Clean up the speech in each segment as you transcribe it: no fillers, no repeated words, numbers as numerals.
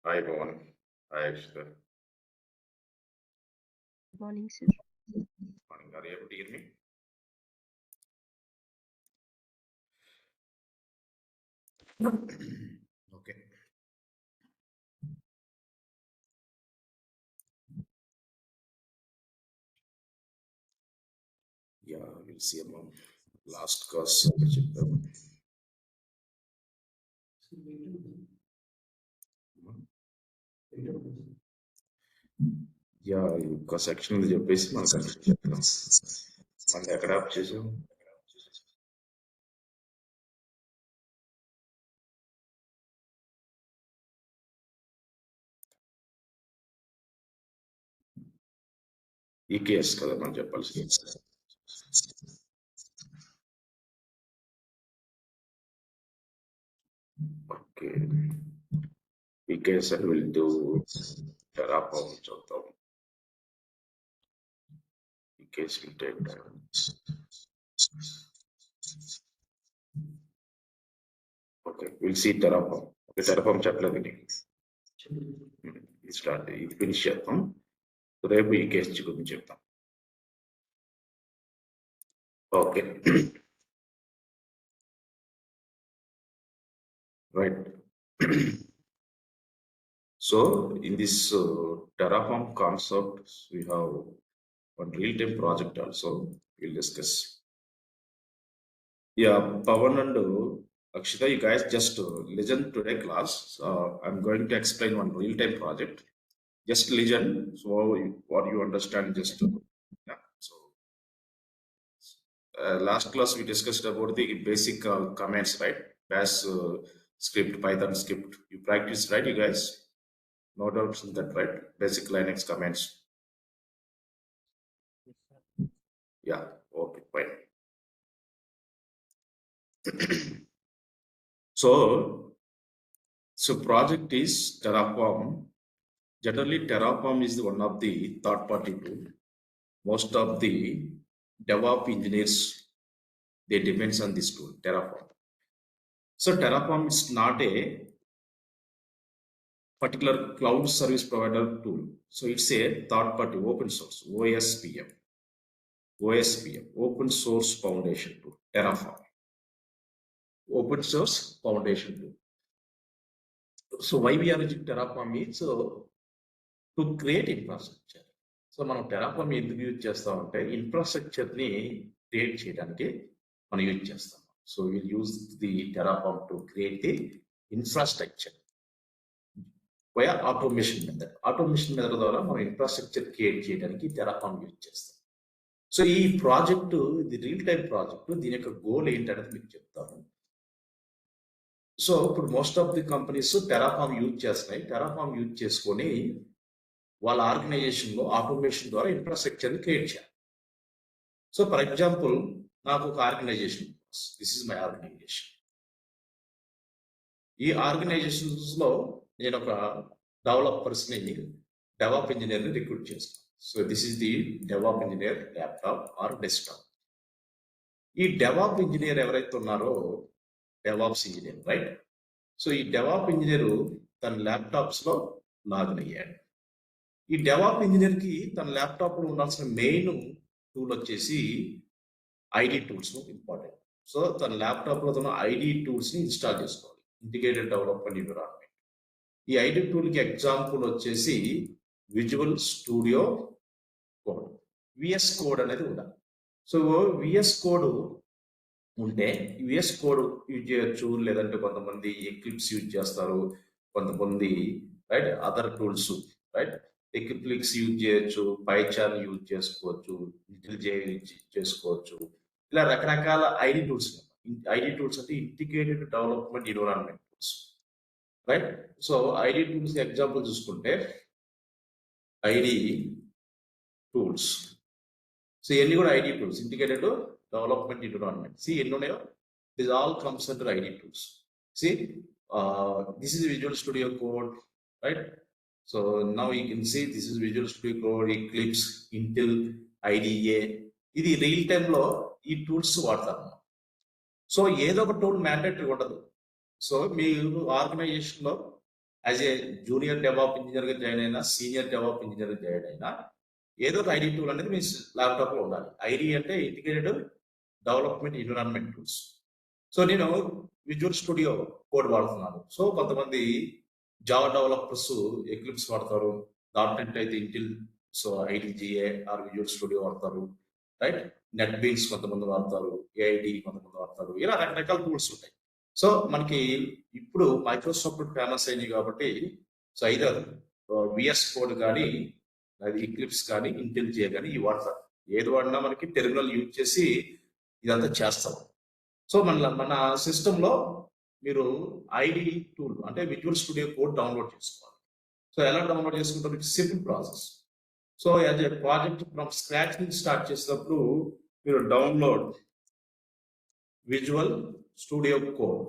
Hi, Bhavan. Hi, Ashita. Good morning, sir. Morning. Are you able to hear me? Okay. Yeah, we'll see about last class. Yeah ఇంకో section ఉంది చెప్పేసి మనకు అర్థం చెప్తాం మళ్ళీ ఎక్కడ ఆప్ చేసాం ఈకేఎస్ కదా మనం చెప్పాల్సింది ఓకే ఈకేఎస్ అని విల్ డూ టెరాఫార్మ్ చూద్దాం EKS we'll take okay we'll see Terraform okay Terraform చెప్పలేదు ఇది స్టార్ట్ ఇది ఫినిష్ చేద్దాం రేపు ఈకేఎస్ గురించి చెప్తాం okay right. So in this Terraform concept, we have one real-time project also we'll discuss. Yeah, Pawan and Akshita, you guys just listen to the class. I'm going to explain one real-time project. Just listen, so what you understand, just yeah. So last class we discussed about the basic commands, right? Bash script, Python script. You practice, right, you guys? No doubts in that, right? Basic Linux commands. Yeah, okay, fine. So project is Terraform. Generally, Terraform is one of the third-party tool. Most of the DevOps engineers, they depends on this tool, Terraform. So Terraform is not a particular cloud service provider tool. So it's a third-party open source, OSPF, Open Source Foundation tool, Terraform. Open source foundation tool. So why we are using Terraform is to create infrastructure. So మనం Terraform ఎందుకు use చేస్తామంటే ఇన్ఫ్రాస్ట్రక్చర్ని create చేయడానికి మనం use చేస్తాం. So we'll use the Terraform to create the infrastructure via automation method ద్వారా మనం infrastructure create చేయడానికి టెరాఫార్మ్ యూజ్ చేస్తాం. సో ఈ ప్రాజెక్టు ఇది రియల్ టైం ప్రాజెక్టు, దీని యొక్క గోల్ ఏంటనేది మీకు చెప్తాను. సో ఇప్పుడు most of the companies Terraform use చేస్తున్నాయి. టెరాఫార్మ్ యూజ్ చేసుకొని వాళ్ళ ఆర్గనైజేషన్లో ఆటోమేషన్ ద్వారా ఇన్ఫ్రాస్ట్రక్చర్ని క్రియేట్ చేయాలి. సో ఫర్ ఎగ్జాంపుల్ నాకు ఒక organization, this is my organization. ఈ ఆర్గనైజేషన్స్లో నేను ఒక డెవలపర్స్ని, డెవాప్ ఇంజనీర్ని రిక్రూట్ చేస్తాను. So this is the DevOps engineer laptop or desktop. ఈ డెవాప్ ఇంజనీర్ ఎవరైతే ఉన్నారో డెవాప్స్ ఇంజనీర్, రైట్? సో ఈ డెవాప్ ఇంజనీర్ తన ల్యాప్టాప్స్లో లాగిన్ అయ్యాడు. ఈ డెవాప్ ఇంజనీర్కి తన ల్యాప్టాప్లో ఉండాల్సిన మెయిన్ టూల్ వచ్చేసి ఐడి టూల్స్ ఇంపార్టెంట్. సో తన ల్యాప్టాప్లో తన ఐడి టూల్స్ని ఇన్స్టాల్ చేసుకోవాలి, ఇంటిగ్రేటెడ్ డెవలప్మెంట్ ఎన్విరాన్మెంట్. ఈ ఐడి టూల్కి ఎగ్జాంపుల్ వచ్చేసి Visual Studio Code, VS code అనేది ఉండాలి. సో విఎస్ కోడ్ ఉంటే విఎస్ కోడ్ యూజ్ చేయొచ్చు, లేదంటే కొంతమంది ఎక్లిప్స్ యూజ్ చేస్తారు, కొంతమంది right other tools right Eclipse use చేయొచ్చు, పైచాన్ యూజ్ చేసుకోవచ్చు, చేసుకోవచ్చు. ఇలా రకరకాల ఐడి టూల్స్. ఐడి టూల్స్ అంటే integrated development environment tools, right? So IDE tools example చూసుకుంటే ఐడి టూల్స్. సో ఇవన్నీ కూడా IDE tools, integrated development environment. See ఎన్ని ఉన్నాయో this all comes under IDE tools. See this is Visual Studio Code, right? So now you can see this is Visual Studio Code, Eclipse, Intel, IDEA. ఇది real టైంలో ఈ tools వాడతారు. So ఏదో ఒక tool mandatory ఉండదు. So మీరు ఆర్గనైజేషన్లో as a junior develop ఇంజనీర్గా జాయిన్ అయినా, సీనియర్ డెవలప్ ఇంజనీర్గా జాయిన్ అయినా, ఏదో ఒక ఐడి టూల్ అనేది మీ ల్యాప్టాప్లో ఉండాలి. ఐడి అంటే integrated development environment tools. So నేను విజువల్ స్టూడియో కోడ్ వాడుతున్నాను. సో కొంతమంది జావా డెవలపర్స్ ఎక్లిప్స్ వాడతారు, .NET అయితే IntelliJ, so IDGA or Visual Studio వాడతారు, రైట్? నెట్ బీన్స్ కొంతమంది వాడతారు, ఏఐడి కొంతమంది వాడతారు, ఇలా రకరకాల టూల్స్ ఉంటాయి. సో మనకి ఇప్పుడు మైక్రోసాఫ్ట్ ఫేమస్ అయినాయి కాబట్టి, సో ఐదర్ విఎస్ కోడ్ కానీ, అది ఎక్లిప్స్ కానీ, ఇంటిల్ జిఏ కానీ ఇవి వాడతారు. ఏది వాడినా మనకి టెర్మినల్ యూజ్ చేసి ఇదంతా చేస్తాం. సో మన సిస్టంలో మీరు ఐడి టూల్ అంటే విజువల్ స్టూడియో కోడ్ డౌన్లోడ్ చేసుకోవాలి. సో ఎలా డౌన్లోడ్ చేసుకుంటారు? It's simple process. So as a project from scratch నుంచి స్టార్ట్ చేసినప్పుడు మీరు download visual Studio code.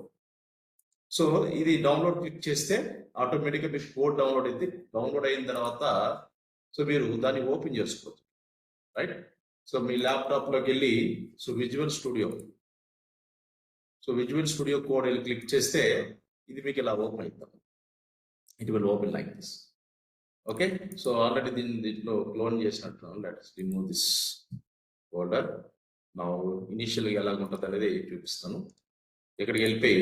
So ఇది డౌన్లోడ్ క్లిక్ చేస్తే ఆటోమేటిక్గా మీకు కోడ్ డౌన్లోడ్ అయింది. డౌన్లోడ్ అయిన తర్వాత సో మీరు దాన్ని ఓపెన్ చేసుకోవచ్చు, రైట్? సో మీ ల్యాప్టాప్లోకి వెళ్ళి సో విజువల్ స్టూడియో కోడ్ వెళ్ళి క్లిక్ చేస్తే ఇది మీకు ఇలా ఓపెన్ అవుతుంది. It will open like this. Okay, so already దీంట్లో క్లోన్ చేసినట్టు. Let's remove this folder. నా ఇనిషియల్గా ఎలా ఉంటుంది అనేది చూపిస్తాను. ఇక్కడికి వెళ్ళిపోయి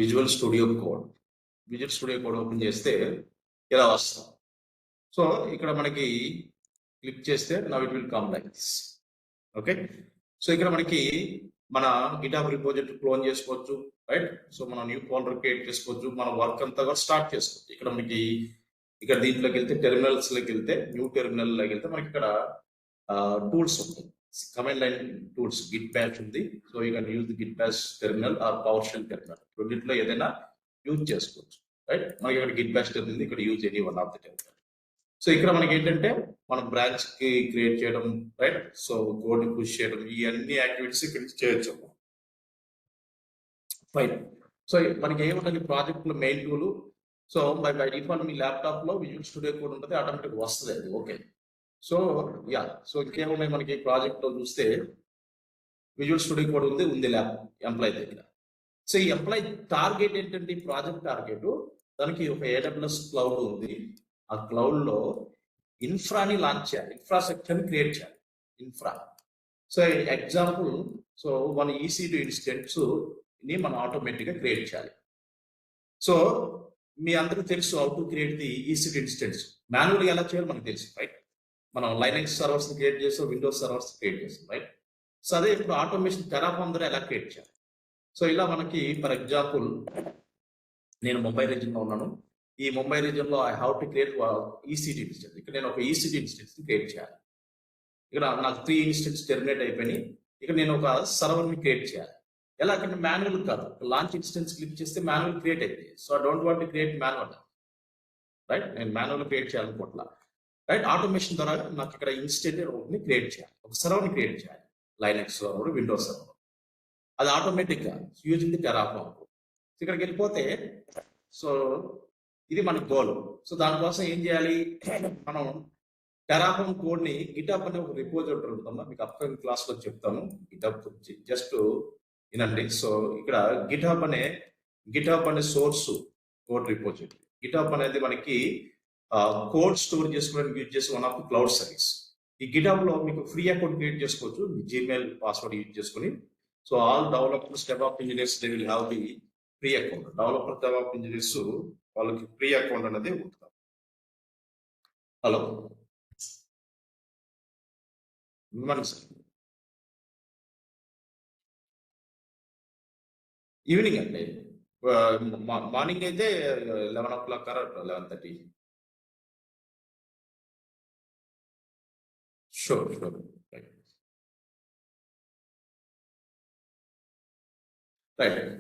విజువల్ స్టూడియో కోడ్ ఓపెన్ చేస్తే ఇలా వస్తాం. సో ఇక్కడ మనకి క్లిక్ చేస్తే now it will come like this. Okay, so ఇక్కడ మనకి మన గిటాబ్ రిపోజిటరీ క్లోన్ చేసుకోవచ్చు, రైట్? సో మనం న్యూ ఫోల్డర్ క్రియేట్ చేసుకోవచ్చు, మన వర్క్ అంతా కూడా స్టార్ట్ చేసుకోవచ్చు. ఇక్కడ మనకి ఇక్కడ దీంట్లోకి వెళ్తే టెర్మినల్స్లోకి వెళ్తే న్యూ టెర్మినల్లోకి వెళ్తే మనకి ఇక్కడ టూల్స్ ఉంటాయి, command line tools. Git Bash ఉంది. So you can use the Git Bash terminal or PowerShell terminal, రెండింటిలో ఏదైనా యూజ్ చేసుకోవచ్చు, రైట్? మనకి ఇక్కడ గిట్ బ్యాష్ టెర్మినల్, ఇక్కడ use any one of the terminal. So ఇక్కడ మనకి ఏంటంటే మనం బ్రాంచ్ కి క్రియేట్ చేయడం, రైట్? సో కోడ్ ని పుష్ చేయడం, ఈ అన్ని యాక్టివిటీస్ ఇక్కడ చేయొచ్చు. ఫైన్. సో మనకి ఏముంటుంది ప్రాజెక్ట్ లో main tool. So by default me laptop లో విజువల్ స్టూడియో కోడ్ ఉంటుంది, ఆటోమేటిక్ వస్తుంది అది. ఓకే, సో యా, సో ఇంకేమున్నాయి మనకి ప్రాజెక్ట్ లో చూస్తే విజువల్ స్టూడియో కోడ్ ఉంది ల్యాప్ ఎంప్లాయ్ దగ్గర. సో ఈ ఎంప్లాయ్ టార్గెట్ ఏంటంటే ఈ ప్రాజెక్ట్ టార్గెట్, దానికి ఒక AWS క్లౌడ్ ఉంది. ఆ క్లౌడ్ లో ఇన్ఫ్రాని లాంచ్ చేయాలి, ఇన్ఫ్రాస్ట్రక్చర్ క్రియేట్ చేయాలి. ఇన్ఫ్రా, సో ఎగ్జాంపుల్, సో మన EC2 ఇన్స్టెన్స్ ని మనం ఆటోమేటిక్ గా క్రియేట్ చేయాలి. సో మీ అందరికీ తెలుసు how to create the EC2 instance. మాన్యువల్గా ఎలా చేయాలో మనకు తెలుసు, రైట్? మనం లైనక్స్ సర్వర్స్ క్రియేట్ చేస్తాం, విండోస్ సర్వర్స్ క్రియేట్ చేస్తాం, రైట్? సో అదే ఇప్పుడు ఆటోమేషన్ టెరాఫార్మ్ ద్వారా ఎలా క్రియేట్ చేయాలి. సో ఇలా మనకి ఫర్ ఎగ్జాంపుల్ నేను ముంబై రీజన్ లో ఉన్నాను. ఈ ముంబై రీజన్ లో I have to create EC2 instance. ఇక్కడ నేను ఒక EC2 ఇన్స్టెన్స్ క్రియేట్ చేయాలి. ఇక్కడ నాకు 3 ఇన్స్టెన్స్ టెర్మినేట్ అయిపోయినాయి. ఇక్కడ నేను ఒక సర్వర్ ని క్రియేట్ చేయాలి. ఎలా అంటే మాన్యువల్ కాదు, లాంచ్ ఇన్స్టెన్స్ క్లిక్ చేస్తే మాన్యువల్ క్రియేట్ అయిపోయింది. So I don't want to create manual, right? నేను మాన్యువల్ క్రియేట్ చేయాలనుకోవట్లా, రైట్? ఆటోమేషన్ ద్వారా నాకు ఇక్కడ ఇన్స్టెంట్ ఒకటి క్రియేట్ చేయాలి, ఒక సర్వర్ని క్రియేట్ చేయాలి, లైనక్స్ సర్వర్, విండోస్ సర్వర్. అది ఆటోమేటిక్ గా యూజింగ్ ది టెరాఫార్మ్. ఇక్కడికి వెళ్ళిపోతే సో ఇది మన గోల్. సో దానికోసం ఏం చేయాలి, మనం టెరాఫార్మ్ కోడ్ ని గిటప్ అనే ఒక రిపోజిటరీ ఉంటుందా, మీకు అప్కమింగ్ క్లాస్ లో చెప్తాను గిటప్ గురించి, జస్ట్ వినండి. సో ఇక్కడ గిటప్ అనే సోర్స్ కోడ్ రిపోజిటరీ. గిటప్ అనేది మనకి కోడ్ స్టోర్ చేసుకోవడానికి యూజ్ చేసే one of the cloud service. ఈ గిటప్ లో మీకు ఫ్రీ అకౌంట్ క్రియేట్ చేసుకోవచ్చు, జీమెయిల్ పాస్వర్డ్ యూజ్ చేసుకుని. So all developers, develop engineers they will have the free account. Developer, develop engineers వాళ్ళకి ఫ్రీ అకౌంట్ అనేది ఉంటుంది. Hello, good morning sir. Evening అండి, morning అయితే 11 o'clock 11:30. Sure, right.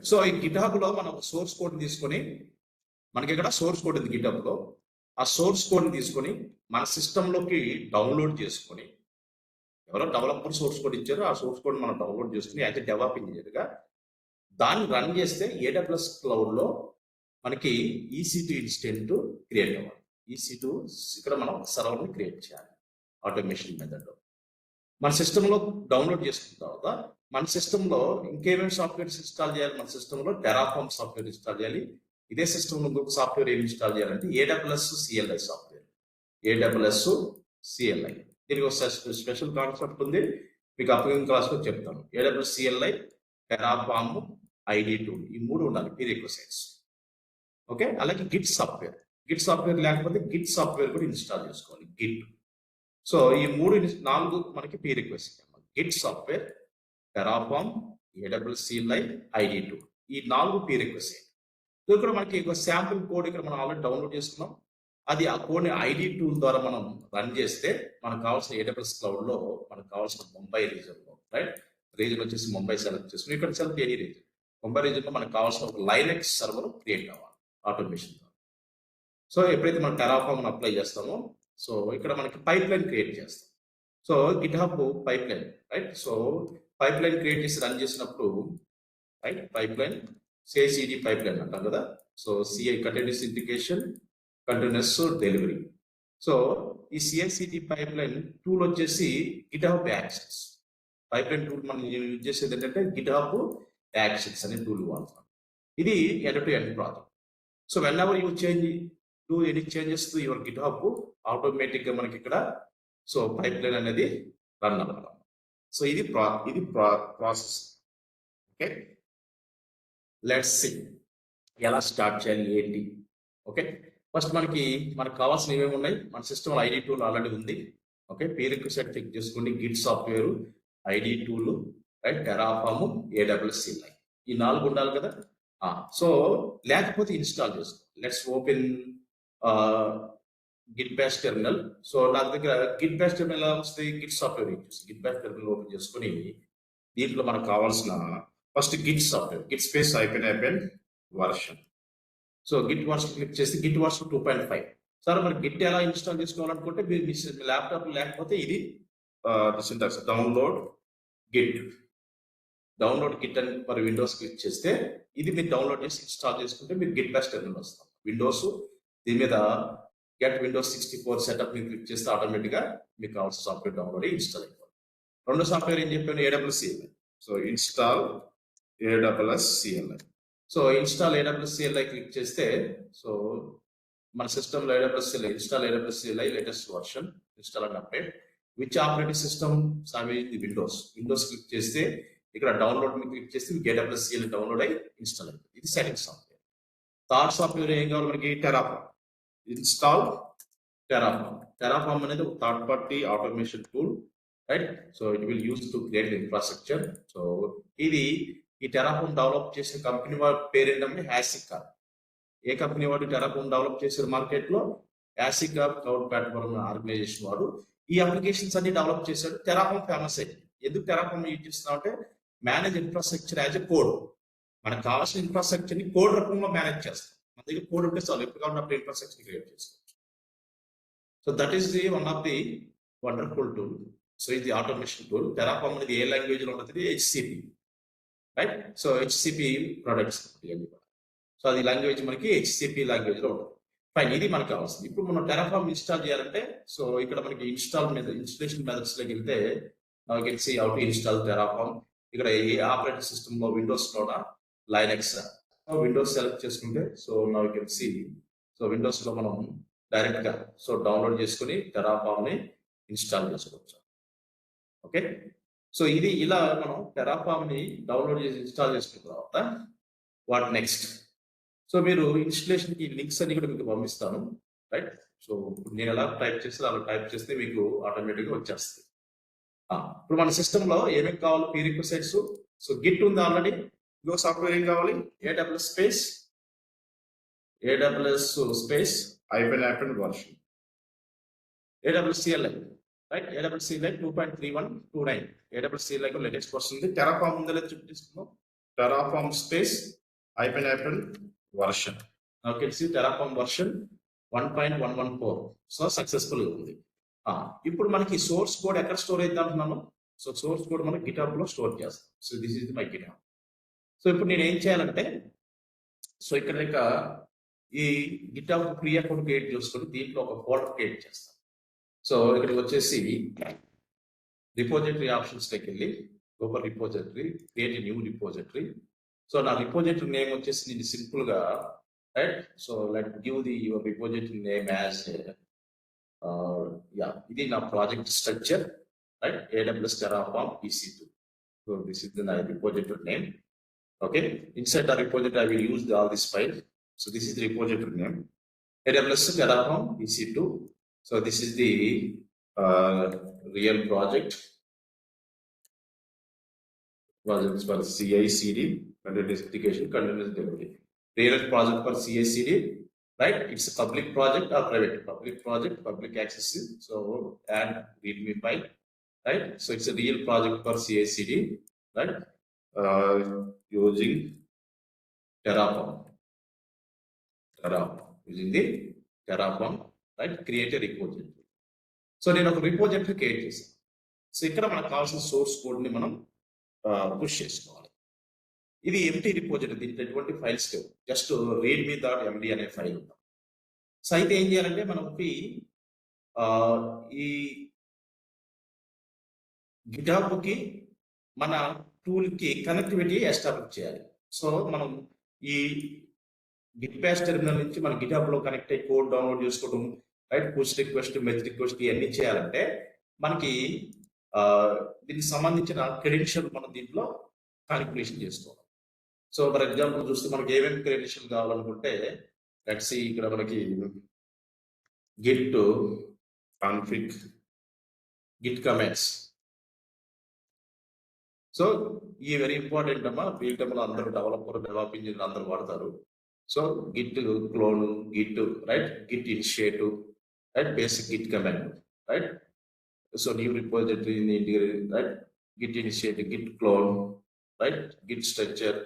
సో ఈ గిటహబ్ లో మనం సోర్స్ కోడ్ తీసుకొని, మనకి ఇక్కడ సోర్స్ కోడ్ ఉంది గిటహబ్ లో. ఆ సోర్స్ కోడ్ తీసుకొని మన సిస్టంలోకి డౌన్లోడ్ చేసుకొని, ఎవరో డెవలపర్ సోర్స్ కోడ్ ఇచ్చారో ఆ సోర్స్ కోడ్ మనం డౌన్లోడ్ చేసుకుని అయితే డెవలప్ ఇంజనీర్ గా దాన్ని రన్ చేస్తే AWS క్లౌడ్ లో మనకి EC2 ఇన్స్టెంట్ క్రియేట్ అవ్వాలి. EC2 ఇక్కడ మనం సర్వర్ ని క్రియేట్ చేయాలి ఆటోమేషన్ మెథడ్. మన సిస్టంలో డౌన్లోడ్ చేసుకున్న తర్వాత మన సిస్టంలో ఇంకేమేమి సాఫ్ట్వేర్స్ ఇన్స్టాల్ చేయాలి, మన సిస్టంలో టెరాఫార్మ్ సాఫ్ట్వేర్ ఇన్స్టాల్ చేయాలి, ఇదే సిస్టమ్ ఇంకొక సాఫ్ట్వేర్ ఏం ఇన్స్టాల్ చేయాలంటే AWS CLI software. AWS CLI దీనికి ఒక స్పెషల్ కాన్సెప్ట్ ఉంది, మీకు అప్కమింగ్ క్లాస్ లో చెప్తాను. AWS CLI, Terraform, IDE tool, ఈ మూడు ఉండాలి ప్రీరిక్విజైట్స్. ఓకే, అలాగే గిట్ సాఫ్ట్వేర్. గిట్ సాఫ్ట్వేర్ లేకపోతే గిట్ సాఫ్ట్వేర్ కూడా ఇన్స్టాల్ చేసుకోవాలి, గిట్. సో ఈ నాలుగు మనకి prerequisite. Git software, Terraform, AWS CLI, IDE tool, ఈ నాలుగు ప్రీరిక్విజిట్. ఇక్కడ మనకి ఒక శాంపుల్ కోడ్ ఇక్కడ మనం ఆల్రెడీ డౌన్లోడ్ చేసుకున్నాం. అది ఆ కోడ్ని ఐడి టూల్ ద్వారా మనం రన్ చేస్తే మనకు కావాల్సిన ఏడబ్ల్యూఎస్ క్లౌడ్ లో మనకు కావాల్సిన ముంబై రీజన్ లో, రైట్, రీజన్ వచ్చేసి ముంబై సెలెక్ట్ చేసుకుని ఇక్కడ select any reason, Mumbai reason లో మనకు కావాల్సిన ఒక లైనెక్స్ సర్వర్ క్రియేట్ అవ్వాలి ఆటోమేషన్ ద్వారా. సో ఎప్పుడైతే మనం టెరాఫార్మ్ అప్లై చేస్తామో, సో ఇక్కడ మనకి పైప్ లైన్ క్రియేట్ చేస్తాం. So Git hub pipe line, right. So pipe line create చేసి రన్ చేసినప్పుడు, right, pipe line CI/CD pipe line అంటాం కదా. So CI continuous integration, continuous delivery. So ఈ CI/CD పైప్ లైన్ టూల్ వచ్చేసి Git hub actions. Pipe line tool మనం use చేసేది ఏంటంటే Git hub actions అనే టూల్ వాడతాం. ఇది end to end project. So when ever you do any changes to your Git hub, automatic గా మనకి ఇక్కడ సో పైప్ లైన్ అనేది రన్ అవ్వడం. సో ఇది ప్రాసెస్. ఓకే, లెట్స్ సీ ఎలా స్టార్ట్ చేయాలి ఏంటి. ఓకే, ఫస్ట్ మనకు కావాల్సిన ఏమేమి ఉన్నాయి. మన సిస్టమ్ ఐడి టూల్ ఆల్రెడీ ఉంది. ఓకే, ప్రీరిక్విజిట్ చెక్ చేసుకోండి. Git software, IDE tool, right, Terraform, AWS CLI, ఈ నాలుగు ఉండాలి కదా. సో లేకపోతే ఇన్స్టాల్ చేసుకో. Let's open Git Bash terminal. So నా దగ్గర గిట్ బ్యాష్ టెర్మినల్ ఎలా వస్తుంది, గిట్ సాఫ్ట్వేర్ యూజ్ చేసి గిట్ బ్యాష్ టెర్మినల్ ఓపెన్ చేసుకుని దీంట్లో మనకు కావాల్సిన first Git software, Git space అయిపోయిన version. So Git version click చేసి గిట్ వర్షన్ 2.5. సార్ మరి గిట్ ఎలా ఇన్స్టాల్ చేసుకోవాలనుకుంటే మీ ల్యాప్టాప్ లేకపోతే ఇది సింటాక్స్ డౌన్లోడ్ గిట్ అని మరి విండోస్ క్లిక్ చేస్తే ఇది మీరు డౌన్లోడ్ చేసి ఇన్స్టాల్ చేసుకుంటే మీకు గిట్ బ్యాష్ టెర్మినల్ వస్తాం. విండోస్ దీని మీద గెట్ విండోస్ 64 సెటప్ మీరు క్లిక్ చేస్తే ఆటోమేటిక్ గా మీకు కావాల్సిన సాఫ్ట్వేర్ డౌన్లోడ్ ఇన్స్టాల్ అయిపోతుంది. రెండో సాఫ్ట్వేర్ ఏం చెప్పాను, AWS CLI. So install AWS CLI. So install AWS CLI click చేస్తే సో మన సిస్టంలో install AWS CLI latest version, install and update. Which operating system సావేది విండోస్ క్లిక్ చేస్తే ఇక్కడ డౌన్లోడ్ మీద క్లిక్ చేస్తే మీకు AWS CLI డౌన్లోడ్ అయ్యి ఇన్స్టాల్ అవుతుంది. ఇది సెకండ్ సాఫ్ట్వేర్. థర్డ్ సాఫ్ట్వేర్ ఏం కావాలి మనకి, టెరాఫార్మ్. ఇన్స్టాల్ టెరాఫార్మ్ అనేది ఒక third party automation tool, right. So it will use to create infrastructure. So ఇది ఈ టెరాఫార్మ్ డెవలప్ చేసిన కంపెనీ వాడి పేరు ఏంటంటే హ్యాసికా. ఏ కంపెనీ వాడు టెరాఫార్మ్ డెవలప్ చేసిన మార్కెట్ లో హ్యాసికా క్లౌడ్ ప్లాట్ఫామ్ ఆర్గనైజేషన్ వాడు ఈ అప్లికేషన్స్ అన్ని డెవలప్ చేశాడు. టెరాఫార్మ్ ఫేమస్ అయింది. ఎందుకు టెరాఫార్మ్ యూజ్ చేస్తున్నాం అంటే manage infrastructure as a code. మనకు కావాల్సిన ఇన్ఫ్రాస్ట్రక్చర్ ని కోడ్ రూపంలో మేనేజ్ చేస్తాం. మన దగ్గర కోడ్ ఉంటే చాలు, ఎప్పుడు కావాలంటే ఇన్ఫ్రాస్ట్రక్చర్ క్రియేట్ చేసుకోవచ్చు. So that is the one of the wonderful tool. So ఇది ఆటోమేషన్ టూల్. టెరాఫార్మ్ అనేది ఏ లాంగ్వేజ్ లో ఉంటుంది, HCP, right. So HCP products ఇవన్నీ కూడా. సో అది లాంగ్వేజ్ మనకి HCP లాంగ్వేజ్ లో ఉంటుంది. ఫైన్, ఇది మనకు కావాల్సింది. ఇప్పుడు మనం టెరాఫార్మ్ ఇన్స్టాల్ చేయాలంటే సో ఇక్కడ మనకి ఇన్స్టలేషన్ మెథడ్స్ లోకి వెళ్తే now you can see how to install Terraform. ఇక్కడ ఏ ఆపరేటింగ్ సిస్టమ్ లో విండోస్ లోన లైనెక్స్ విండోస్ సెలెక్ట్ చేసుకుంటే so now you can see so Windows లో మనం డైరెక్ట్ గా సో డౌన్లోడ్ చేసుకుని టెరాఫార్మ్ ని ఇన్స్టాల్ చేసుకోవచ్చు. ఓకే, సో ఇది ఇలా మనం టెరాఫార్మ్ ని డౌన్లోడ్ చేసి ఇన్స్టాల్ చేసుకున్న తర్వాత వాట్ నెక్స్ట్. సో మీరు ఇన్స్టలేషన్ కి లింక్స్ అన్ని కూడా మీకు పంపిస్తాను, రైట్. సో నేను ఎలా టైప్ చేస్తే అలా టైప్ చేస్తే మీకు ఆటోమేటిక్ గా వచ్చేస్తుంది. ఇప్పుడు మన సిస్టమ్ లో ఏమేమి కావాలి ప్రీరిక్విజిట్స్. సో గిట్ ఉంది ఆల్రెడీ. ఇంకో సాఫ్ట్వేర్ ఏం కావాలి, AWS space hyphen version, AWS CLI, right. AWS CLI 2.3129. AWS CLI కు లేటెస్ట్ వర్షన్ ఉంది. టెరాఫార్మ్ ఉందో లేదో చెక్ చేసుకుందాం. Terraform space hyphen version. Okay, Terraform version 1.114. So successful గా ఉంది. ఇప్పుడు మనకి సోర్స్ కోడ్ ఎక్కడ స్టోర్ అయితే అంటున్నాను. సో సోర్స్ కోడ్ మనం గిట్హబ్ లో స్టోర్ చేస్తాం. So this is my GitHub. So ఇప్పుడు నేను ఏం చేయాలంటే సో ఇక్కడ ఈ గిట్హబ్ ఫ్రీ అకౌంట్ క్రియేట్ చేసుకొని దీంట్లో ఒక ఫోల్డర్ క్రియేట్ చేస్తాను. సో ఇక్కడికి వచ్చేసి రిపోజిటరీ ఆప్షన్స్ లోకి వెళ్ళి open repository, create new repository. So నా రిపోజిటరీ నేమ్ వచ్చేసి నేను సింపుల్ గా right? So let's give your repository name as ఇది నా project structure, right? AWS Terraform EC2. So this is the repository name. Okay, inside the repository I will use all this file. So this is the repository name, AWS Terraform EC2. So this is the real project for CI/CD, continuous integration, continuous delivery. Real project for CI/CD, right? It's a public project or private? Public project, public access. So add readme file, right? So it's a real project for CI/CD, right? Using Terraform, using the Terraform, right? Create a repository. So నేను ఒక repository create చేశాను. So ఇక్కడ మనకు కావాల్సిన source code ని మనం push చేసుకోవాలి. ఇది ఎంటీ రిపోజిటరీ, దీంట్లో ఎటువంటి ఫైల్స్ లేవు, జస్ట్ readme.md అనే ఫైల్ ఉంది. సో అయితే ఏం చేయాలంటే మనకి ఈ గిటాబ్ కి మన టూల్ కి కనెక్టివిటీ ఎస్టాబ్లిష్ చేయాలి. సో మనం ఈ గిట్ బ్యాష్ టెర్మినల్ నుంచి మన గిటాబ్ లో కనెక్ట్ అయ్యి కోడ్ డౌన్లోడ్ చేసుకోవడం, right? Push request, merge request ఇవన్నీ చేయాలంటే మనకి దీనికి సంబంధించిన క్రెడెన్షియల్ మనం దీంట్లో కాలిక్యులేషన్ చేసుకోవాలి. సో ఫర్ ఎగ్జాంపుల్ చూస్తే మనకి ఏమేమి క్రెడెన్షియల్ కావాలనుకుంటే లెట్స్ సీ, ఇక్కడ మనకి Git config, Git comments. So ఈ వెరీ ఇంపార్టెంట్ అమ్మా, వీటిలో అందరూ డెవలపర్, డెవలప్ ఇంజనీర్ అందరూ వాడతారు. So Git clone, Git, right? Git initiate, right? Basic git command, right? So new repository in the integrated, right? Git initiate, git clone, right? Git structure.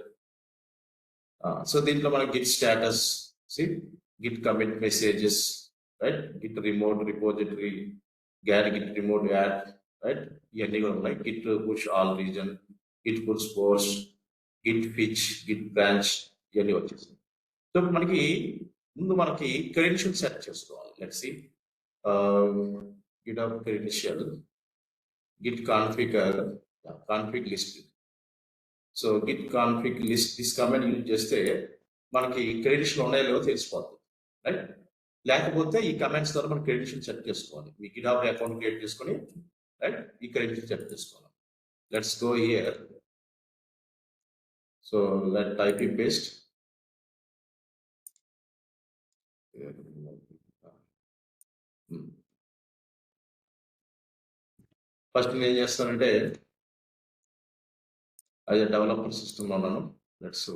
So దీంట్లో మన git status, see, git commit messages, right? Git remote repository, git remote add, right? ఇవన్నీ కూడా ఉన్నాయి. Git push all region, git push post, git fetch, git branch, ఇవన్నీ వచ్చేసి. So మనకి ముందు మనకి క్రెడెన్షియల్ సెట్ చేసుకోవాలి. Let's see, GitHub credential, git config list. So git config list, this command use చేస్తే మనకి క్రెడెన్షియల్ ఉన్నాయో లేవో తెలిసిపోతుంది, రైట్? లేకపోతే ఈ కమాండ్స్ ద్వారా మనం క్రెడెన్షియల్ సెట్ చేసుకోవాలి. మీ GitHub అకౌంట్ క్రియేట్ చేసుకొని, రైట్, ఈ క్రెడెన్షియల్ సెట్ చేసుకోవాలి. Let's go here. So let type paste. First నేను ఏం చేస్తానంటే, అది డెవలపర్ సిస్టంలో ఉన్నాను. Let's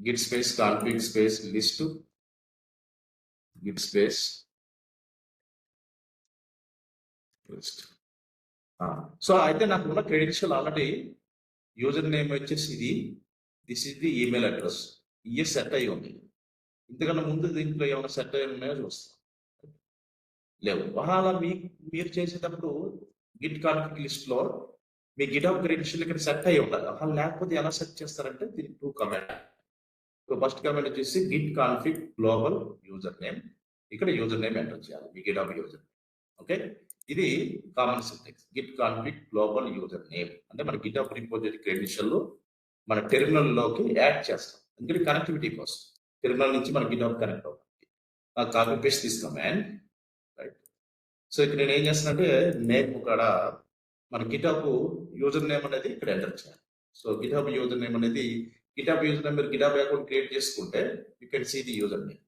Git space config space list, Git space list. So అయితే నాకు ఉన్న క్రెడెన్షియల్ ఆల్రెడీ యూజర్ నేమ్ వచ్చేసి ఇది, this is the email address, ఇయే సెట్ అయ్యి ఉంది. ఇంతకన్నా ముందు దీంట్లో ఏమైనా సెట్ అయ్యి ఉన్నాయో చూస్తాం, లేవు. అలా మీరు చేసేటప్పుడు గిట్ కాన్ఫిగ్ లిస్ట్ లో మీ గిటాబ్ క్రెడెన్షియల్ ఇక్కడ సెట్ అయ్యి ఉండాలి. అలా లేకపోతే ఎలా సెట్ చేస్తారంటే దీనికి 2 కమాండ్. ఫస్ట్ కమాండ్ వచ్చేసి git config global user name, ఇక్కడ యూజర్ నేమ్ ఎంటర్ చేయాలి, మీ గిటాబ్ యూజర్. ఓకే, ఇది common syntax. Git config global user name అంటే మన గిటాబ్ రిపోజిటరీ క్రెడెన్షియల్ మన టెర్మినల్ లోకి యాడ్ చేస్తాం, ఎందుకంటే కనెక్టివిటీ కోసం. టెర్మినల్ నుంచి మన గిటాబ్ కనెక్ట్ అవుతుంది. Copy paste this command, right? So ఇక్కడ నేను ఏం చేస్తానంటే నేమ్ కూడా మన గిటాబ్ యూజర్ నేమ్ అనేది ఇక్కడ ఎంటర్ చేయాలి. సో గిటాబ్ యూజర్ నేమ్ అనేది, గిటాబ్ యూజర్ నేమ్ మీరు గిటాబ్ అకౌంట్ క్రియేట్ చేసుకుంటే you can see the user name.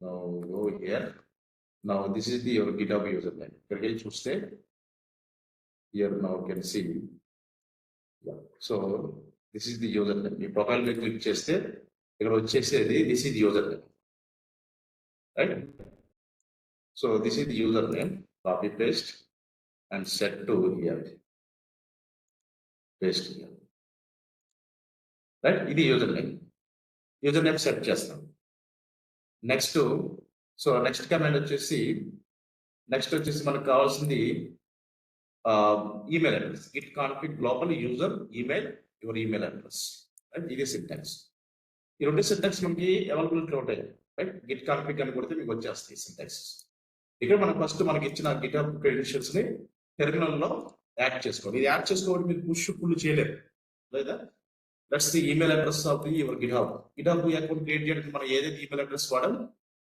Now go here. Now this is the your GitHub user name. ఇక్కడికి వెళ్ళి చూస్తే here now you can see. So this is the user name. Me profile మీద click చేస్తే ఇక్కడ వచ్చేసేది this is the user name, right? So this is the user name. Copy paste and set to here. Paste here, right? ఇది user name. User name set చేస్తాం. Next, so next command వచ్చేసి మనకు కావాల్సింది email address. Git config global user email, your email address, right? ఇదే syntax. ఈ రెండు syntax మనకి availability ఉంటాయి, రైట్? గిట్ కాన్ఫిగ్ అని కొడితే మీకు వచ్చేస్తాయి సింటాక్స్. ఇక్కడ మనం ఫస్ట్ మనకి ఇచ్చిన గిటాబ్ క్రెడెన్షియల్స్ ని టెర్మినల్ లో యాడ్ చేసుకోండి. ఇది యాడ్ చేసుకోవడం మీరు పుష్ పుల్ చేయలేరు, లేదా that's the email address of the your GitHub account create చేయడానికి మనం ఏదైతే ఈమెయిల్ అడ్రస్ వాడాలి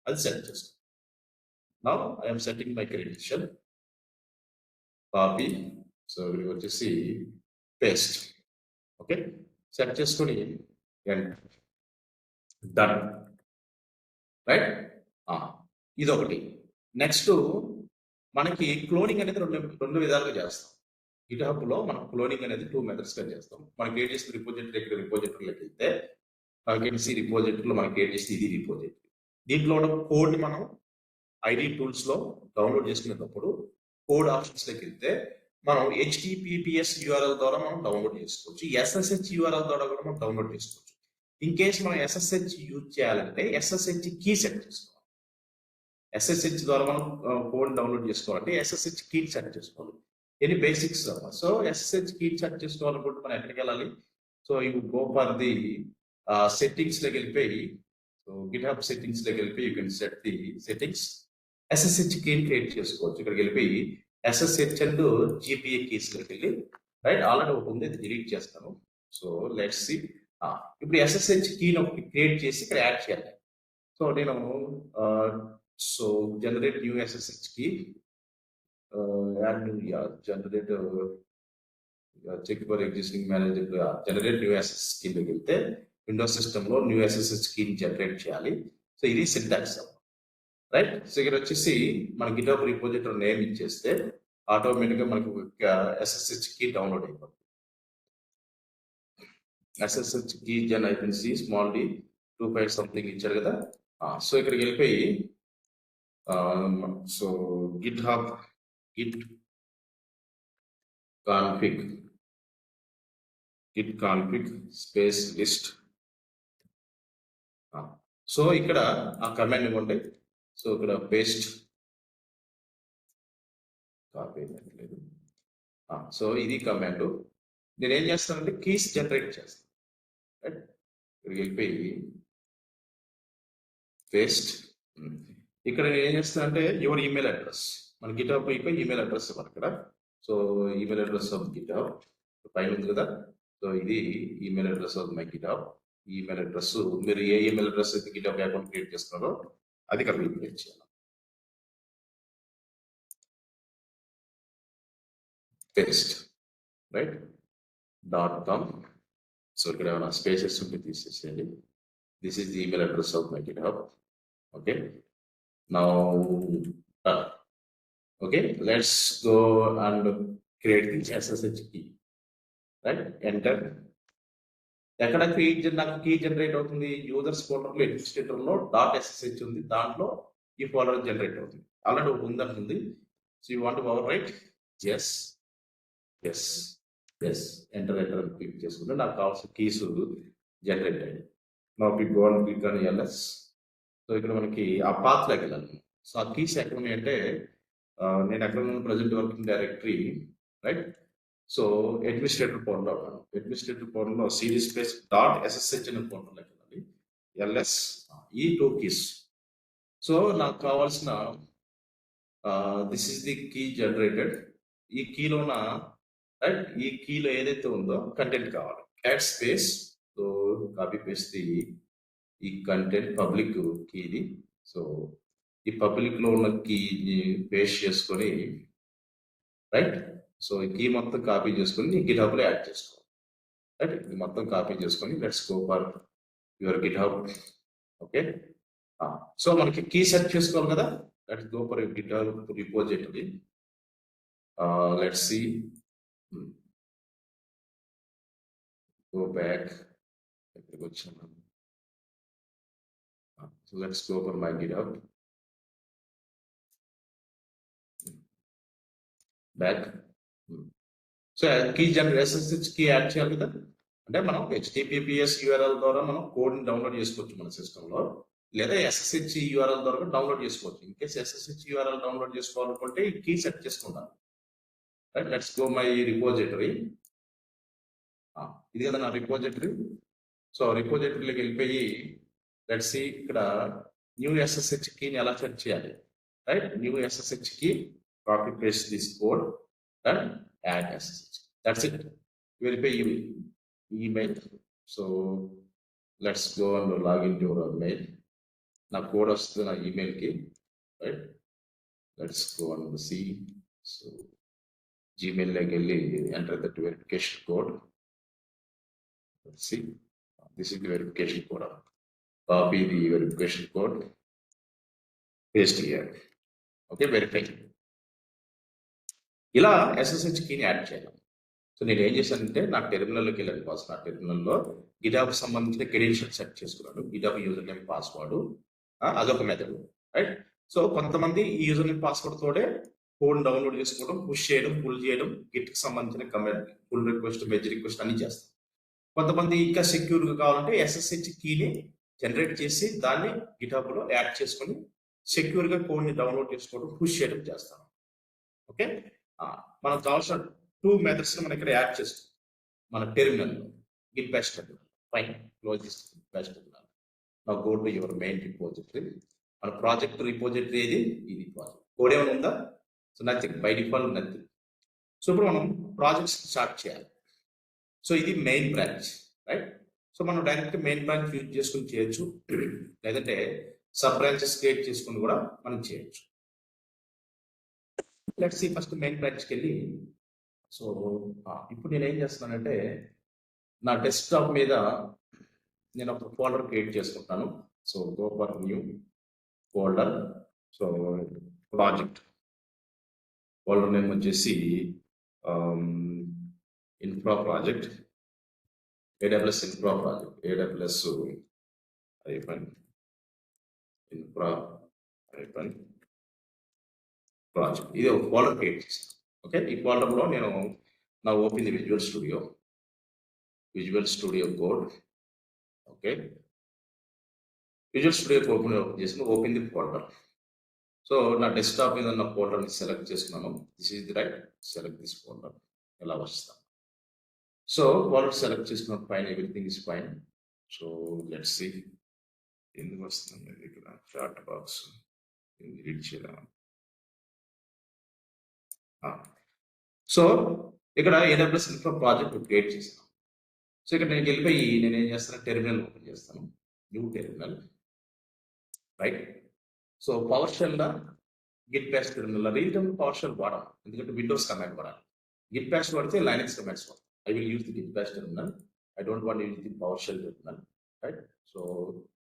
అది సెట్ చేసుకో. Now I'm setting my credential, copy, so ఇది వచ్చేసి పేస్ట్. ఓకే, సెట్ చేసుకొని డన్, రైట్. ఇది ఒకటి. నెక్స్ట్ మనకి క్లోనింగ్ అనేది రెండు విధాలుగా చేస్తాం. గిట్హబ్ లో మనం క్లోనింగ్ అనేది 2 మెథడ్స్ గా చేస్తాం. మనం క్రియేట్ చేసిన రిపోజిటరీలోకి వెళ్తే మనకి రిపోజిటరీలో మనం క్రియేట్ చేసి ఇది రిపోజిటరీ. దీంట్లో ఉన్న కోడ్ ని మనం ఐడి టూల్స్ లో డౌన్లోడ్ చేసుకునేటప్పుడు కోడ్ ఆప్షన్స్ లోకి వెళ్తే మనం HTTPS URL ద్వారా మనం డౌన్లోడ్ చేసుకోవచ్చు. SSH URL ద్వారా కూడా మనం డౌన్లోడ్ చేసుకోవచ్చు. ఇన్ కేస్ మనం SSH యూజ్ చేయాలంటే SSH కీ సెట్ చేసుకోవాలి. SSH ద్వారా మనం కోడ్ డౌన్లోడ్ చేసుకోవాలంటే SSH కీ సెట్ చేసుకోవాలి. Any basics. So SSH key set చేసుకోవాలనుకుంటే మనం ఎక్కడికి వెళ్ళాలి? So you go for the settings లోకి వెళ్ళిపోయి, సో గిట్హబ్ సెట్టింగ్స్ లోకి వెళ్ళిపోయి you can set the settings. SSH కీని క్రియేట్ చేసుకోవచ్చు. ఇక్కడికి వెళ్ళిపోయి SSH అండ్ GPA కీస్ లోకి వెళ్ళి, రైట్, ఆల్రెడీ ఒకటి ఉంది, ఇది డిలీట్ చేస్తాను. So let's see. ఇప్పుడు SSH కీని ఒకటి క్రియేట్ చేసి ఇక్కడ యాడ్ చేయాలి. సో నేను so generate new SSH key, add new, generate check for existing manager, generate new SSH key లోకి వెళ్తే విండోస్ సిస్టమ్ లో న్యూ SSH కీని జనరేట్ చేయాలి. సో ఇది సింటాక్స్, రైట్. సో ఇక్కడ వచ్చేసి మన గిట్హబ్ రిపోజిటరీ నేమ్ ఇచ్చేస్తే ఆటోమేటిక్ గా మనకు SSH కీ డౌన్లోడ్ అయిపోతుంది. SSH keygen icon C small D 25 something ఇచ్చారు కదా. సో ఇక్కడికి వెళ్ళిపోయి so GitHub git config space list. So ఇక్కడ ఆ కమాండ్ ఇవ్వండి. సో ఇక్కడ పేస్ట్, కాపీ లేదు. సో ఇది కమాండ్. నేను ఏం చేస్తానంటే కీస్ జనరేట్ చేస్తాను, రైట్. ఇక్కడికి వెళ్ళిపోయి పేస్ట్. ఇక్కడ నేను ఏం చేస్తానంటే యువర్ ఈమెయిల్ అడ్రస్, మన గిట్హబ్ ఈమెయిల్ అడ్రస్ ఇవ్వాలి ఇక్కడ. So email address of GitHub పైన ఉంది కదా. సో ఇది email address of my GitHub. Email address మీరు ఏ ఈమెయిల్ అడ్రస్ అయితే గిట్హబ్ అకౌంట్ క్రియేట్ చేస్తున్నారో అది ఇక్కడ క్రియేట్ చేయాలి. Paste, right, .com. సో ఇక్కడ ఏమైనా స్పేసెస్ ఉంటే తీసేసేయండి. This is the email address of my GitHub. Okay, now okay, let's go and create the SSH key, right. Enter. ఎక్కడ నాకు కీ జనరేట్ అవుతుంది? యూజర్స్ ఫోల్డర్లో అడ్మినిస్ట్రేటర్లో .ssh ఉంది, దాంట్లో ఈ ఫోల్డర్ జనరేట్ అవుతుంది. ఆల్రెడీ ఒకటి ఉందంటుంది. So you want overwrite? Yes yes yes, enter click చేసుకుంటే నాకు కావాల్సిన కీస్ జనరేట్ అయ్యాయి. నా క్లిక్ అని LS. సో ఇక్కడ మనకి ఆ పాత్లోకి వెళ్ళాలి. సో ఆ కీస్ ఎక్కడ ఉన్నాయంటే నేను ఎక్కడ ఉన్న present working directory, right. So administrator ఫోల్డర్లో ఉన్నాను. అడ్మినిస్ట్రేటర్ ఫోల్డర్లో సిడి స్పేస్ .ssh అనే ఫోల్డర్లోకి వెళ్ళాలి. LS ఈ 2 కీస్. సో నాకు కావాల్సిన this is the key generated. ఈ కీలోన, రైట్, ఈ కీలో ఏదైతే ఉందో కంటెంట్ కావాలి. Add space, so copy paste ఈ కంటెంట్ పబ్లిక్ కీది. సో ఈ పబ్లిక్ లో ఉన్న కీని పేస్ట్ చేసుకొని, రైట్. సో ఈ కీ మొత్తం కాపీ చేసుకొని గిట్హబ్ లో యాడ్ చేసుకోవాలి, రైట్. ఇది మొత్తం కాపీ చేసుకొని let's go for your GitHub. Okay, so మనకి కీ సెట్ చేసుకోవాలి కదా. Let's go for GitHub repository. Let's C, go back. So let's go for my GitHub. Back. So key SSH key add చేయాలి కదా. అంటే మనం HTTPS URL ద్వారా మనం కోడ్ని డౌన్లోడ్ చేసుకోవచ్చు మన సిస్టంలో, లేదా SSH URL ద్వారా డౌన్లోడ్ చేసుకోవచ్చు. In case SSH URL download చేసుకోవాలనుకుంటే ఈ కీ సెట్ చేసుకుంటాను, right. Let's go my repository. ఇది కదా నా రిపోజిటరీ. సో రిపోజిటరీలోకి వెళ్ళిపోయి లెట్స్ సి ఇక్కడ న్యూ SSH కీని ఎలా సెట్ చేయాలి, right. New SSH key, copy paste this code and add SSH. That's it. వెళ్ళిపోయి email. So let's go and log into your mail. నా కోడ్ వస్తుంది నా ఈమెయిల్కి, right? Let's go and see. So జీమెయిల్లోకి వెళ్ళి enter that verification code. See this is the verification code. Copy the verification code, paste here. Okay, verify. ఇలా SSH కీని add చేయాలి. So నేను ఏం చేశానంటే నా టెర్మినల్లోకి వెళ్ళాను. ఫస్ట్ నా టెర్మినల్లో గిటాబ్కి సంబంధించిన క్రెడెన్షియల్ సెట్ చేసుకున్నాను. గిటాబ్ యూజర్ నేమ్, పాస్వర్డ్, అదొక మెథడ్, రైట్? సో కొంతమంది ఈ యూజర్ నేమ్ పాస్వర్డ్ తోడే కోడ్ డౌన్లోడ్ చేసుకోవడం, పుష్ చేయడం, పుల్ చేయడం, గిట్కి సంబంధించిన comment, pull request, merge request అన్ని చేస్తాం. కొంతమంది ఇంకా సెక్యూర్గా కావాలంటే SSH కీని జనరేట్ చేసి దాన్ని గిటాబ్లో యాడ్ చేసుకొని సెక్యూర్గా కోడ్ని డౌన్లోడ్ చేసుకోవడం, పుష్ చేయడం చేస్తాం. ఓకే, మనకు కావాల్సిన 2 మెథడ్స్ మనం ఇక్కడ యాడ్ చేస్తాం మన టెర్మినల్లో. Git Bash terminal, fine, close this Git Bash terminal. నా go to your main repository. మన ప్రాజెక్ట్ రిపోజిటరీ ఏది? ఇది ప్రాజెక్ట్. కోడ్ ఏమైనా ఉందా? So nothing, by default nothing. So ఇప్పుడు మనం ప్రాజెక్ట్స్ స్టార్ట్ చేయాలి. సో ఇది మెయిన్ బ్రాంచ్, రైట్? సో మనం డైరెక్ట్ మెయిన్ బ్రాంచ్ యూజ్ చేసుకుని చేయొచ్చు, లేదంటే సబ్ బ్రాంచెస్ క్రియేట్ చేసుకుని కూడా మనం చేయొచ్చు. లెట్స్ సీ ఫస్ట్ మెయిన్ బ్రాంచ్కి వెళ్ళి. సో ఇప్పుడు నేను ఏం చేస్తున్నానంటే నా డెస్క్టాప్ మీద నేను ఒక ఫోల్డర్ క్రియేట్ చేసుకుంటాను. So go for new folder. So project folder name వచ్చేసి infra project, AWS infra project, AWS infra project. ఇది ఒక ఫోల్డర్ క్రియేట్ చేస్తాను. ఓకే, ఈ ఫోల్డర్లో నేను నా open the Visual Studio Code. Okay, Visual Studio open చేసిన ది ఫోల్డర్. సో నా డెస్క్టాప్ మీద ఉన్న ఫోల్డర్ని సెలెక్ట్ చేసుకున్నాను. This is the right, select this folder. ఎలా వస్తాను? సో ఫోల్డర్ సెలెక్ట్ చేసుకున్న fine, everything is fine. So let's see ఎందుకు వస్తుంది ఇక్కడ చాట్ బాక్స్ ఎడిట్ చేద్దాం. సో ఇక్కడ AWS ఇన్ఫ్రా ప్రాజెక్ట్ క్రియేట్ చేసాను. సో ఇక్కడ నేను వెళ్ళిపోయి నేను ఏం చేస్తాను, టెర్మినల్ ఓపెన్ చేస్తాను, న్యూ టెర్మినల్, రైట్? సో పవర్ షెల్లో Git Bash terminal real time PowerShell వాడాం, ఎందుకంటే విండోస్ కమాండ్ వాడాలి. గిట్ బాష్ వాడితే లైనక్స్ కమాండ్స్ వాడాలి. I will use the Git Bash terminal. I don't want use the PowerShell terminal, right? So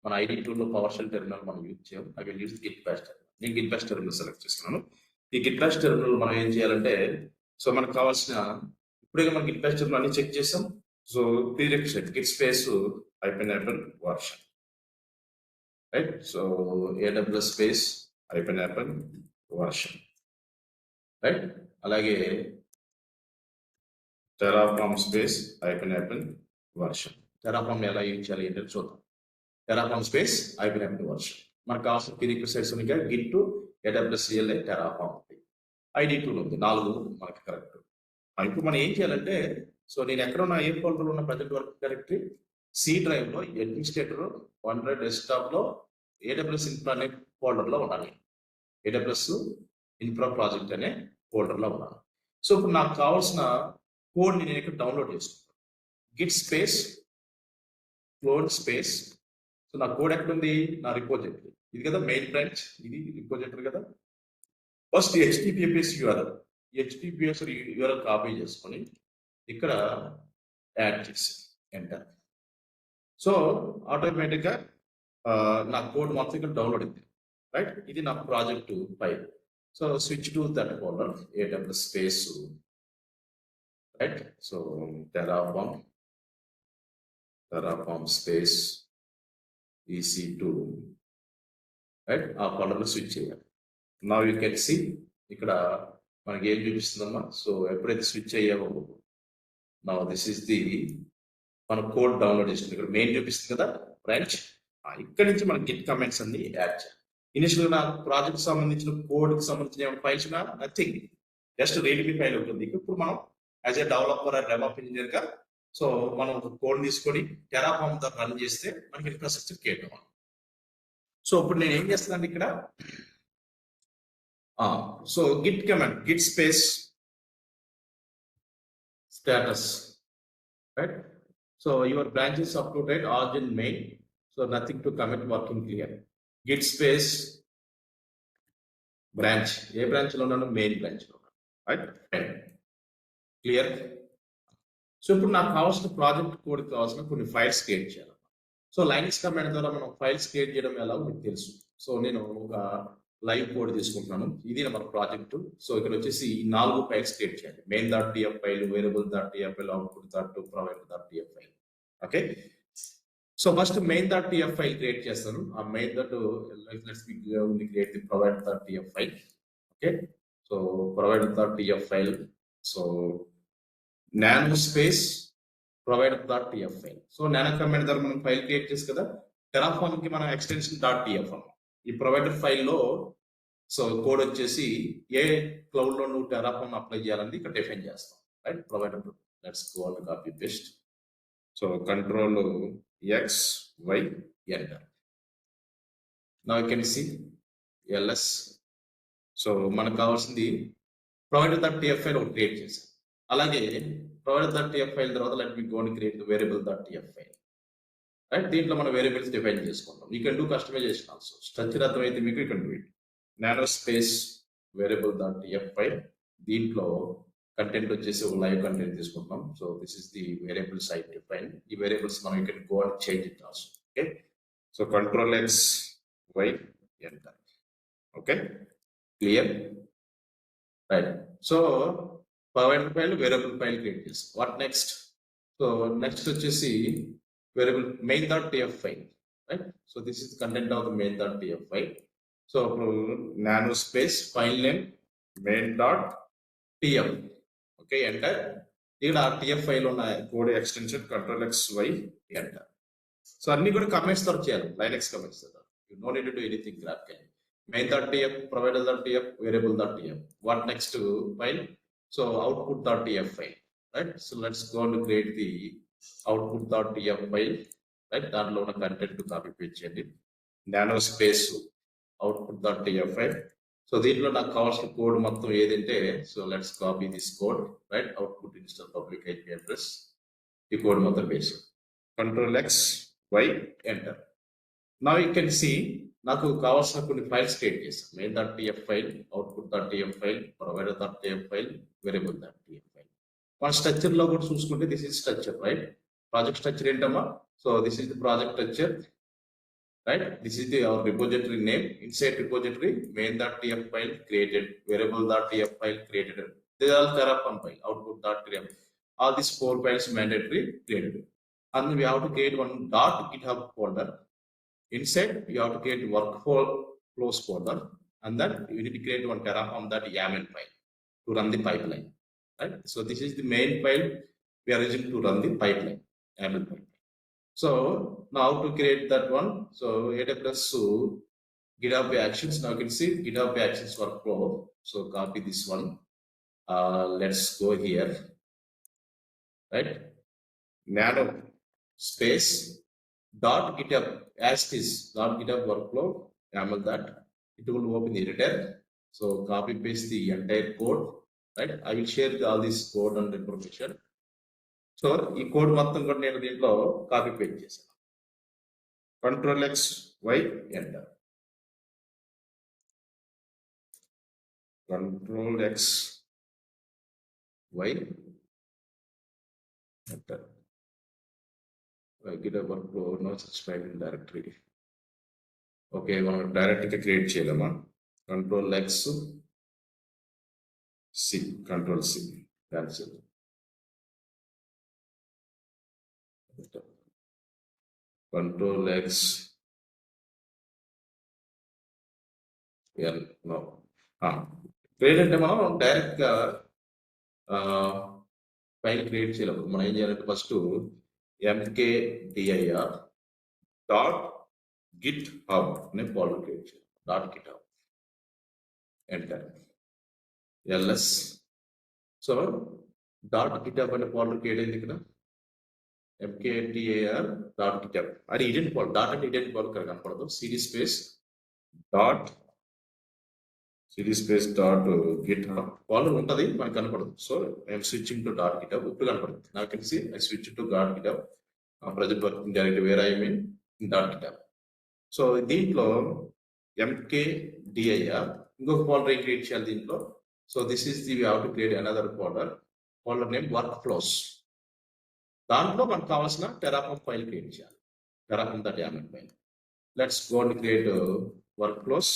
మన ID టూల్లో PowerShell terminal మనం use చేయం. I will use the Git Bash terminal. నేను Git Bash terminal select చేస్తున్నాను. ఈ Git Bash terminal మనం ఏం చేయాలంటే, సో మనకు కావాల్సిన ఇప్పుడే మనం గిట్ బాష్ టెర్మినల్ అన్ని చెక్ చేసాం. So prerequisite Git space -apple version, right? So AWS space -apple version, right? అలాగే Terraform space -apple version. Terraform ఎలా యూజ్ చేయాలి ఏంటంటే చూద్దాం. Terraform space -apple version. మనకు కావాల్సిన ప్రీరెక్విజిట్స్ ఉన్నాయి. Git to AWS CLI Terraform ID tool ఉంది, 4 మనకి కరెక్ట్. ఇప్పుడు మనం ఏం చేయాలంటే, సో నేను ఎక్కడ ఉన్న ఏ ఫోల్డర్లో ఉన్న ప్రజెంట్ వర్క్ డైరెక్టరీ C డ్రైవ్లో అడ్మినిస్ట్రేటర్ 100 డెస్క్టాప్లో AWS ఇన్ఫ్రా అనే ఫోల్డర్లో ఉండాలి. AWS ఇన్ఫ్రా ప్రాజెక్ట్ అనే ఫోల్డర్లో ఉండాలి. సో ఇప్పుడు నాకు కావాల్సిన కోడ్ని నేను ఇక్కడ డౌన్లోడ్ చేసుకుంటాను. Git space cloud space. So నా కోడ్ ఎక్కడ ఉంది? నా రిపోజిటరీ ఇది కదా, మెయిన్ బ్రాంచ్ ఇది రిపోజిటరీ కదా. ఫస్ట్ HTTPS URL కాపీ చేసుకొని ఇక్కడ యాడ్ చేసి ఎంటర్. సో ఆటోమేటిక్గా నా కోడ్ మొత్తం ఇక్కడ డౌన్లోడ్ అయింది, రైట్? ఇది నా project file. So switch to that folder, AWS space, right? So Terraform space EC2, right? ఆ ఫోల్డర్లో స్విచ్ చేయాలి. నా యూ కెన్ సీ ఇక్కడ మనకి ఏం చూపిస్తుందమ్మా. సో ఎప్పుడైతే స్విచ్ అయ్యామో నా దిస్ ఇస్ ది మన కోడ్ డౌన్లోడ్ చేస్తుంది. ఇక్కడ మెయిన్ చూపిస్తుంది కదా బ్రాంచ్. ఇక్కడ నుంచి మన గిట్ కమెంట్స్ అన్ని యాడ్ చేయాలి. ఇనిషియల్గా నా ప్రాజెక్ట్ సంబంధించిన కోడ్కి సంబంధించిన ఏమైనా ఫైల్స్ ఉన్నా నథింగ్, జస్ట్ రీడ్మీ ఫైల్ ఉంటుంది. ఇప్పుడు మనం as a developer and develop ఇంజనీర్గా సో మనం ఒక కోడ్ తీసుకొని టెరాఫార్మ్ తో రన్ చేస్తే మనకి ఇన్ఫ్రాస్ట్రక్చర్ క్రియేట్ అవ్వాలి. సో ఇప్పుడు నేను ఏం చేస్తున్నాను ఇక్కడ, so Git command Git space status, right? So your branch is uploaded origin main. So nothing to commit, working clear. Git space branch. A branch లో ఉన్నాను? మెయిన్ branch లో ఉన్నాను. Right, clear. సో ఇప్పుడు నాకు కావాల్సిన ప్రాజెక్ట్ కోడ్ కావాల్సిన కొన్ని files create చేయాలి. సో లైనక్స్ కమాండ్ ద్వారా మనం ఫైల్స్ క్రియేట్ చేయడం ఎలా మీకు తెలుసు. సో నేను ఒక లైవ్ కోడ్ తీసుకుంటున్నాను. ఇది మన ప్రాజెక్ట్. సో ఇక్కడ వచ్చేసి ఈ 4 ఫైల్స్ క్రియేట్ చేయాలి. Main dot TF file, variable dot TF file, output dot provider dot TF file. Okay, so first main dot TF file create చేస్తాను. ఆ main dot create the provider dot TF file. Okay, so provider dot TF file. So nano space provider dot TF file. So nano command ద్వారా మనం file create చేసి కదా, Terraform కి మనం extension dot TF అన్నాం. ఈ ప్రొవైడర్ ఫైల్లో so code వచ్చేసి ఏ క్లౌడ్ లో నువ్వు టెరాఫార్మ్ అప్లై చేయాలని ఇక్కడ డిఫైన్ చేస్తాం. Right, provider. Let's go on copy paste. So control X Y enter. Now you can see LS. So మనకు కావాల్సింది ప్రొవైడర్ డాట్ టిఎఫ్ ఫైల్ ఒకటి క్రియేట్ చేసాం. అలాగే ప్రొవైడర్ డాట్ టిఎఫ్ ఫైల్ తర్వాత let me go and create variable dot TF file. Right, దీంట్లో మనం variables define చేసుకుంటాం. You can do customization also. Structure అర్థమైతే మీకు you can do it. Nano space variable dot TF file. దీంట్లో content వచ్చేసి ఒక live content తీసుకుంటాం. So this is the variables I define. ఈ వేరియబుల్స్ మనం you can go and change it also. Okay, so control X Y enter. Okay, clear. Right, so provider file, variable file create చేస్తాం. What next? So next వచ్చేసి variable main dot TF file. Right, so this is content of the main dot TF file. So ఇప్పుడు nano space file name main dot TF. Okay, enter. ఇక్కడ TF file ఉన్న code extension control X Y enter. So అన్ని కూడా comments ద్వారా చేయాలి, Linux comments ద్వారా. You no need to do anything graphical. Main dot TF, provider dot TF, variable dot TF. What next file? So output.tf file, right? So let's go and create the output.tf file, right? దాంట్లో ఉన్న content copy paste చేయండి. Nano space output.tf file. So దీంట్లో నాకు కావాల్సిన కోడ్ మొత్తం ఏదంటే, so let's copy this code. Right, output install public IP address. ఈ కోడ్ మొత్తం paste. Control X Y enter. Now you can see నాకు కావాల్సిన కొన్ని ఫైల్స్ క్రియేట్ చేస్తాను. Main dot TF file, output dot TF file, provider dot TF file, variable dot TF file. మన structure లో కూడా చూసుకుంటే this is structure. Right, project structure ఏంటమ్మా? So this is the project structure. Right, this is the our repository name. Inside repository main dot TF file created, variable dot TF file created. They are Terraform file, output dot TF. All these 4 files mandatory created. And we have to create one .github folder. Inside, you have to create workflows folder, and then you need to create one Terraform.yaml file to run the pipeline. Right. So this is the main file we are using to run the pipeline, YAML pipeline. So now to create that one, so AWS GitHub Actions. Now you can see GitHub Actions workflow. So copy this one. Let's go here. Right. Nano space dot GitHub as is dot GitHub workflow YAML that it will open the editor. So copy paste the entire code. Right, I will share all this code and information. So ఈ code మొత్తం కూడా నేను దీంట్లో copy paste చేశాను. Control X Y enter. Control X Y enter. GitHub workflow, no such file in directory. Okay, మనం direct గా create చేయలేమా? Control X C, control C, cancel. Control X L. No, create అంటే మనం direct గా file create చేయలేము. మనం ఏం చేయాలంటే first mkdir dot GitHub అనే ఫోల్డర్ క్రియేట్ చేయాలి. Dot GitHub enter. LS. So dot GitHub అనే ఫోల్డర్ క్రియేట్ అయింది ఇక్కడ. mkdir డాట్ గిట్ హబ్ అది ఇడెంట్ ఫోల్డర్. డాట్ అంటే ఇడెంట్ ఫోల్డర్ ఇక్కడ కనపడదు. CD space dot GitHub folder ఉంటుంది, మనకు కనపడదు. So I'm switching to dot GitHub. ఇప్పుడు కనపడుతుంది. నాకు తెలిసి I switch to dot GitHub. Present working directory where I mean .github. సో దీంట్లో mkdir ఇంకొక ఫోల్డర్ క్రియేట్ చేయాలి దీంట్లో. So this is the have to create another folder name work flows. దాంట్లో మనకు కావాల్సిన టెరాఫామ్ ఫైల్ క్రియేట్ చేయాలి, terraform.yaml file. Let's go and create work flows.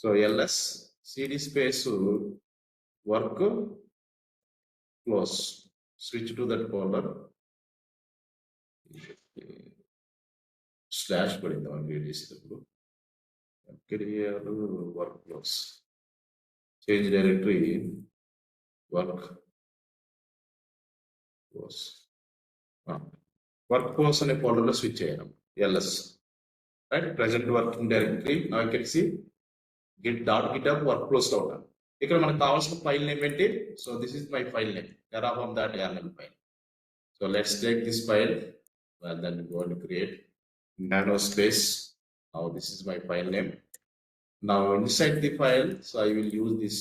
So ls cd space work flows, switch to that folder, slash పడింది మనం create చేసేటప్పుడు. Work flows, change directory work flows, work flows అనే ఫోల్డర్లో switch చేయడం ls, right. Present working directory now you can see github work flows లో ఉంటాను. ఇక్కడ మనకు కావాల్సిన ఫైల్ నేమ్ ఏంటి? So this is my file name terraform.yaml file. So let's take this file and then go and create nano space. Now this is my file name. Now inside the file, so I will use this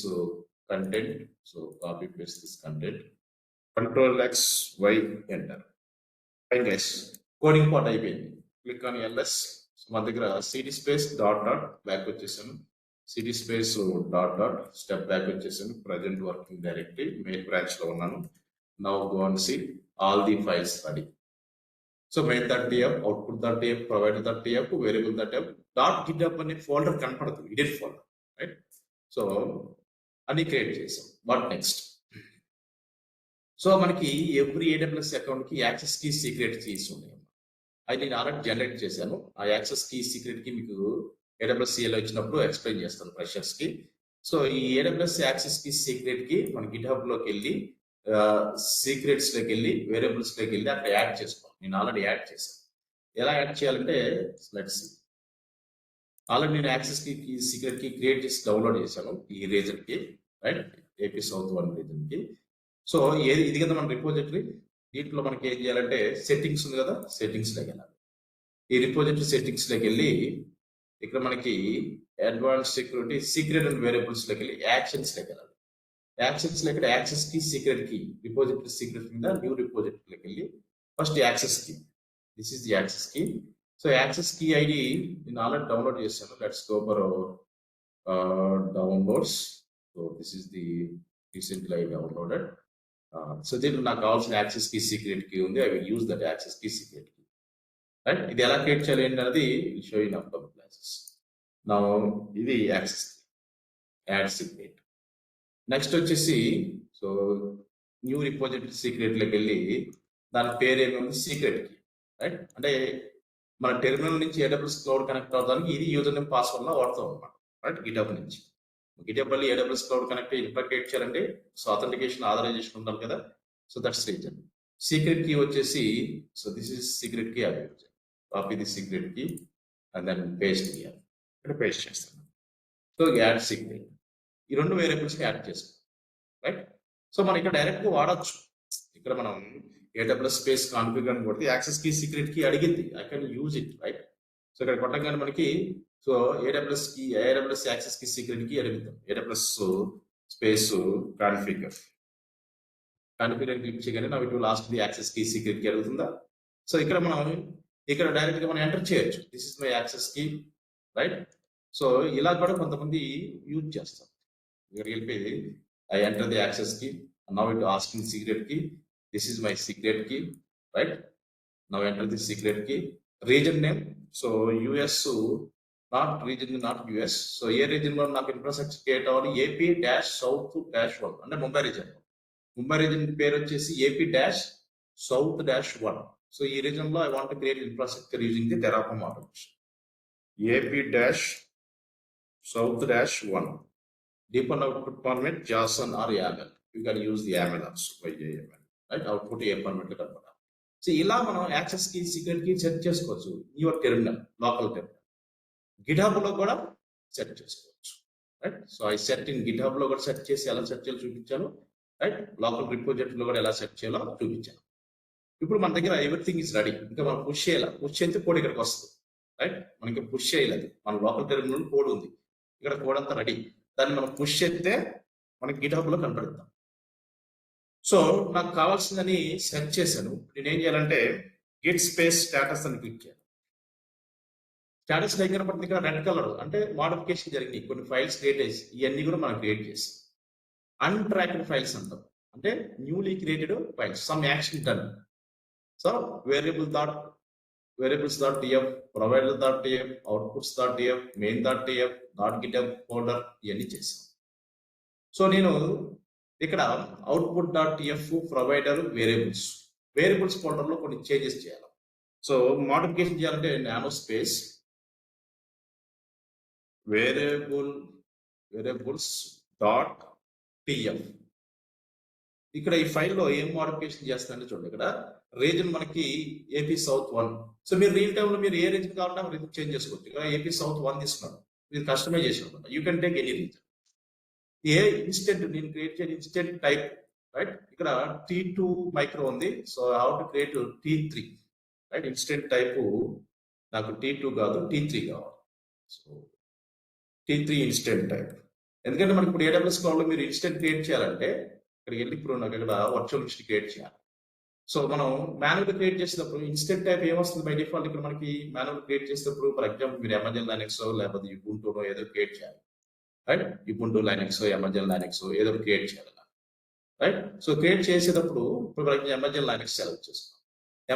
content. So copy paste this content. Control X Y enter. Fine guys, coding part అయిపోయింది. Click on ls. So మన దగ్గర cd space dot back వచ్చేసాను. cd space dot step back వచ్చేసాను. Present working directory main branch లో ఉన్నాను. Now go and see all the files ready. So main.tf, output.tf, provider.tf, variable.tf, .github అనే folder కనపడుతుంది, ఇదే folder, right. So అన్ని create చేసాం. What next? So మనకి every AWS account కి యాక్సెస్ కీ సీక్రెట్ కీస్ ఉన్నాయి. అది నేను ఆల్రెడీ జనరేట్ చేశాను. ఆ యాక్సెస్ కీ సీక్రెట్ కి మీకు AWS CL వచ్చినప్పుడు ఎక్స్ప్లెయిన్ చేస్తాను ఫ్రెషర్స్ కి. సో ఈ AWS యాక్సెస్ కీ సీక్రెట్ కి మన గిట్హబ్ లోకి వెళ్ళి సీక్రెట్స్ లోకి వెళ్ళి వేరియబుల్స్ లోకి వెళ్ళి అక్కడ యాడ్ చేసుకోవాలి. నేను ఆల్రెడీ యాడ్ చేశాను. ఎలా యాడ్ చేయాలంటే లెట్స్ సీ. ఆల్రెడీ నేను యాక్సెస్ కి సీక్రెట్ కి క్రియేట్ చేసి డౌన్లోడ్ చేశాను ఈ రీజన్ కి, రైట్. ఏపీ సౌత్ 1 రీజన్ కి. సో ఇది కదా మన రిపోజిటరీ. దీంట్లో మనకి ఏం చేయాలంటే సెట్టింగ్స్ ఉంది కదా, సెట్టింగ్స్ లోకి వెళ్ళాలి. ఈ రిపోజిటరీ సెట్టింగ్స్ లోకి వెళ్ళి ఇక్కడ మనకి advance security secret and variables లోకి వెళ్ళి యాక్షన్స్ లోకి వెళ్ళాలి. యాక్సెస్ లో ఇక్కడ యాక్సెస్ కి సీక్రెట్ కి రిపోజిటరీ సీక్రెట్ మీద న్యూ రిపోజిటరీలోకి వెళ్ళి ఫస్ట్ యాక్సెస్ కి, దిస్ ఇస్ ది యాక్సెస్ కి. సో యాక్సెస్ కి ఐడి నేను ఆల్రెడీ డౌన్లోడ్ చేశాను. Let's go for downloads. So this is the recently I downloaded. So దీంట్లో నాకు కావాల్సిన యాక్సెస్ కి సీక్రెట్ కి ఉంది. I will use that access కి సీక్రెట్ కి, రైట్. ఇది ఎలా క్రియేట్ చేయాలి అనేది షో ఇన్ అప్కమింగ్ క్లాసెస్. నా ఇది యాక్సెస్ యాడ్ సీక్రెట్. నెక్స్ట్ వచ్చేసి సో న్యూ రిపోజిటరీ సీక్రెట్ లోకి వెళ్ళి దాని పేరు ఏమేమి సీక్రెట్ కి, రైట్. అంటే మన టెర్మినల్ నుంచి AWS క్లౌడ్ కనెక్ట్ అవడానికి ఇది యూజర్ నేమ్ పాస్వర్డ్ లా వాడతాం అనమాట, రైట్. గిటబ్ నుంచి గిటబ్ వల్ల AWS క్లౌడ్ కనెక్ట్ ఇంటర్క్రియేట్ చేయాలంటే సో అథెంటికేషన్ ఆథరైజేషన్ ఉండాలి కదా. So that's reason. Secret key వచ్చేసి so this is secret key. Copy the secret key and then paste చేయాలి. ఇక్కడ పేస్ట్ చేస్తాను. సో యాడ్ సీక్రెట్, ఈ రెండు వేరియబుల్స్ యాడ్ చేసుకో, రైట్. సో మనం ఇక్కడ డైరెక్ట్ గా వాడచ్చు. ఇక్కడ మనం AWS స్పేస్ కాన్ఫిగర్ అని కొడితే యాక్సెస్ కీ సీక్రెట్ కీ అడిగింది, I can use it, right. So ఇక్కడ కొట్టగానే మనకి so AWS access key secret key అడుగుతాం. AWS స్పేస్ కాన్ఫిగర్ క్లిక్ చేయగానే నా ఇటు last the access key secret key అడుగుతుందా. సో ఇక్కడ మనం ఇక్కడ డైరెక్ట్ గా మనం ఎంటర్ చేయొచ్చు. This is my access key, right. So ఇలా కూడా కొంతమంది యూజ్ చేస్తారు. ఇక్కడ వెళ్ళిపోయి I enter the access key. Now it asking secret key. This is my secret key, right? Now enter the secret key. Region name. So US, not region, not US. So here region one నాకు infrastructure create అవ్వాలి. AP-South-1 అంటే Mumbai reason. Mumbai reason పేరు వచ్చేసి AP-South-1. So ఈ reason లో I want to create infrastructure using the Terraform automation. AP-South-1. Deep output format JSON or YAML. You can use the YAML also by YAML, right? Output A format లో కనపడాలి. So ఇలా మనం access కి secret కి set చేసుకోవచ్చు. Your terminal, local terminal. GitHub లో కూడా set చేసుకోవచ్చు, right. So I set in GitHub లో కూడా సెట్ చేసి ఎలా సెట్ చేయాలో చూపించాను, రైట్. లోకల్ రిపోజిటరీలో కూడా ఎలా సెట్ చేయాలో చూపించాను. ఇప్పుడు మన దగ్గర ఎవ్రీథింగ్ ఇస్ రెడీ. ఇంకా మనం పుష్ చేయాలి. పుష్ చేస్తే కోడ్ ఇక్కడికి వస్తుంది, రైట్. మనకి పుష్ చేయలేదు. మన లోకల్ టెర్మినల్ కోడ్ ఉంది, ఇక్కడ కోడ్ అంతా రెడీ. దాన్ని మనం పుష్ చేస్తే మనకి గిట్హబ్ లో కనపడుద్దాం. సో నాకు కావాల్సిందని సెర్చ్ చేశాను. నేను ఏం చేయాలంటే గెట్ స్పేస్ స్టేటస్ అని క్లిక్ చేయాలి. స్టేటస్ దగ్గర పడుతుంది ఇక్కడ రెడ్ కలర్ అంటే మోడిఫికేషన్ జరిగింది, కొన్ని ఫైల్స్ క్రియేట్ చేసి ఇవన్నీ కూడా మనం క్రియేట్ చేసాం. అన్ట్రాక్డ్ ఫైల్స్ అంటాం, అంటే newly created files, some action done. So variables.tf, provider.tf, outputs.tf, main.tf, .github folder ఇవన్నీ చేసాం. సో నేను ఇక్కడ output.tf ప్రొవైడర్ వేరియబుల్స్ ఫోల్డర్లో కొన్ని చేంజెస్ చేయాలి. సో మోడిఫికేషన్ చేయాలంటే నానో స్పేస్ variables.tf. ఇక్కడ ఈ ఫైల్లో ఏం మోడిఫికేషన్ చేస్తానంటే చూడండి, ఇక్కడ రీజన్ మనకి ఏపీ సౌత్ 1. సో మీరు రియల్ టైంలో మీరు ఏ రీజన్ కావాలంటే ఆ రీజన్ చేంజ్ చేసుకోవచ్చు. ఇక్కడ ఏపీ సౌత్ 1 తీసుకున్నాను, మీరు కస్టమైజేషన్ అనమాట. You can take any reason. A instant నేను క్రియేట్ చేయాలి, ఇన్స్టెంట్ టైప్, రైట్? ఇక్కడ T2 మైక్రో ఉంది, so how to create T3, right? Instant type నాకు T2 కాదు T3 కావాలి. So T3 instant type. ఎందుకంటే మనకి ఇప్పుడు AWS క్లౌడ్లో మీరు ఇన్స్టెంట్ క్రియేట్ చేయాలంటే ఇక్కడికి వెళ్ళి ఇప్పుడు నాకు ఇక్కడ వర్చువల్ ఇన్స్టెంట్ క్రియేట్ చేయాలి. సో మనం మాన్యువల్ క్రియేట్ చేసేటప్పుడు ఇన్స్టెంట్ టైప్ ఏమొస్తుంది బై డిఫాల్ట్? ఇక్కడ మనకి మాన్యువల్ క్రియేట్ చేసేటప్పుడు ఫర్ ఎగ్జాంపుల్ మీరు అమెజాన్ లైనక్స్ లేకపోతే యుబుంటూనో ఏదో క్రియేట్ చేయాలి, రైట్? యుబుంటూ లైనక్స్, అమెజాన్ లైనక్స్ ఏదో క్రియేట్ చేయాలి, రైట్? సో క్రియేట్ చేసేటప్పుడు ఇప్పుడు అమెజాన్ లైనక్స్ సెలెక్ట్ చేసుకున్నాం.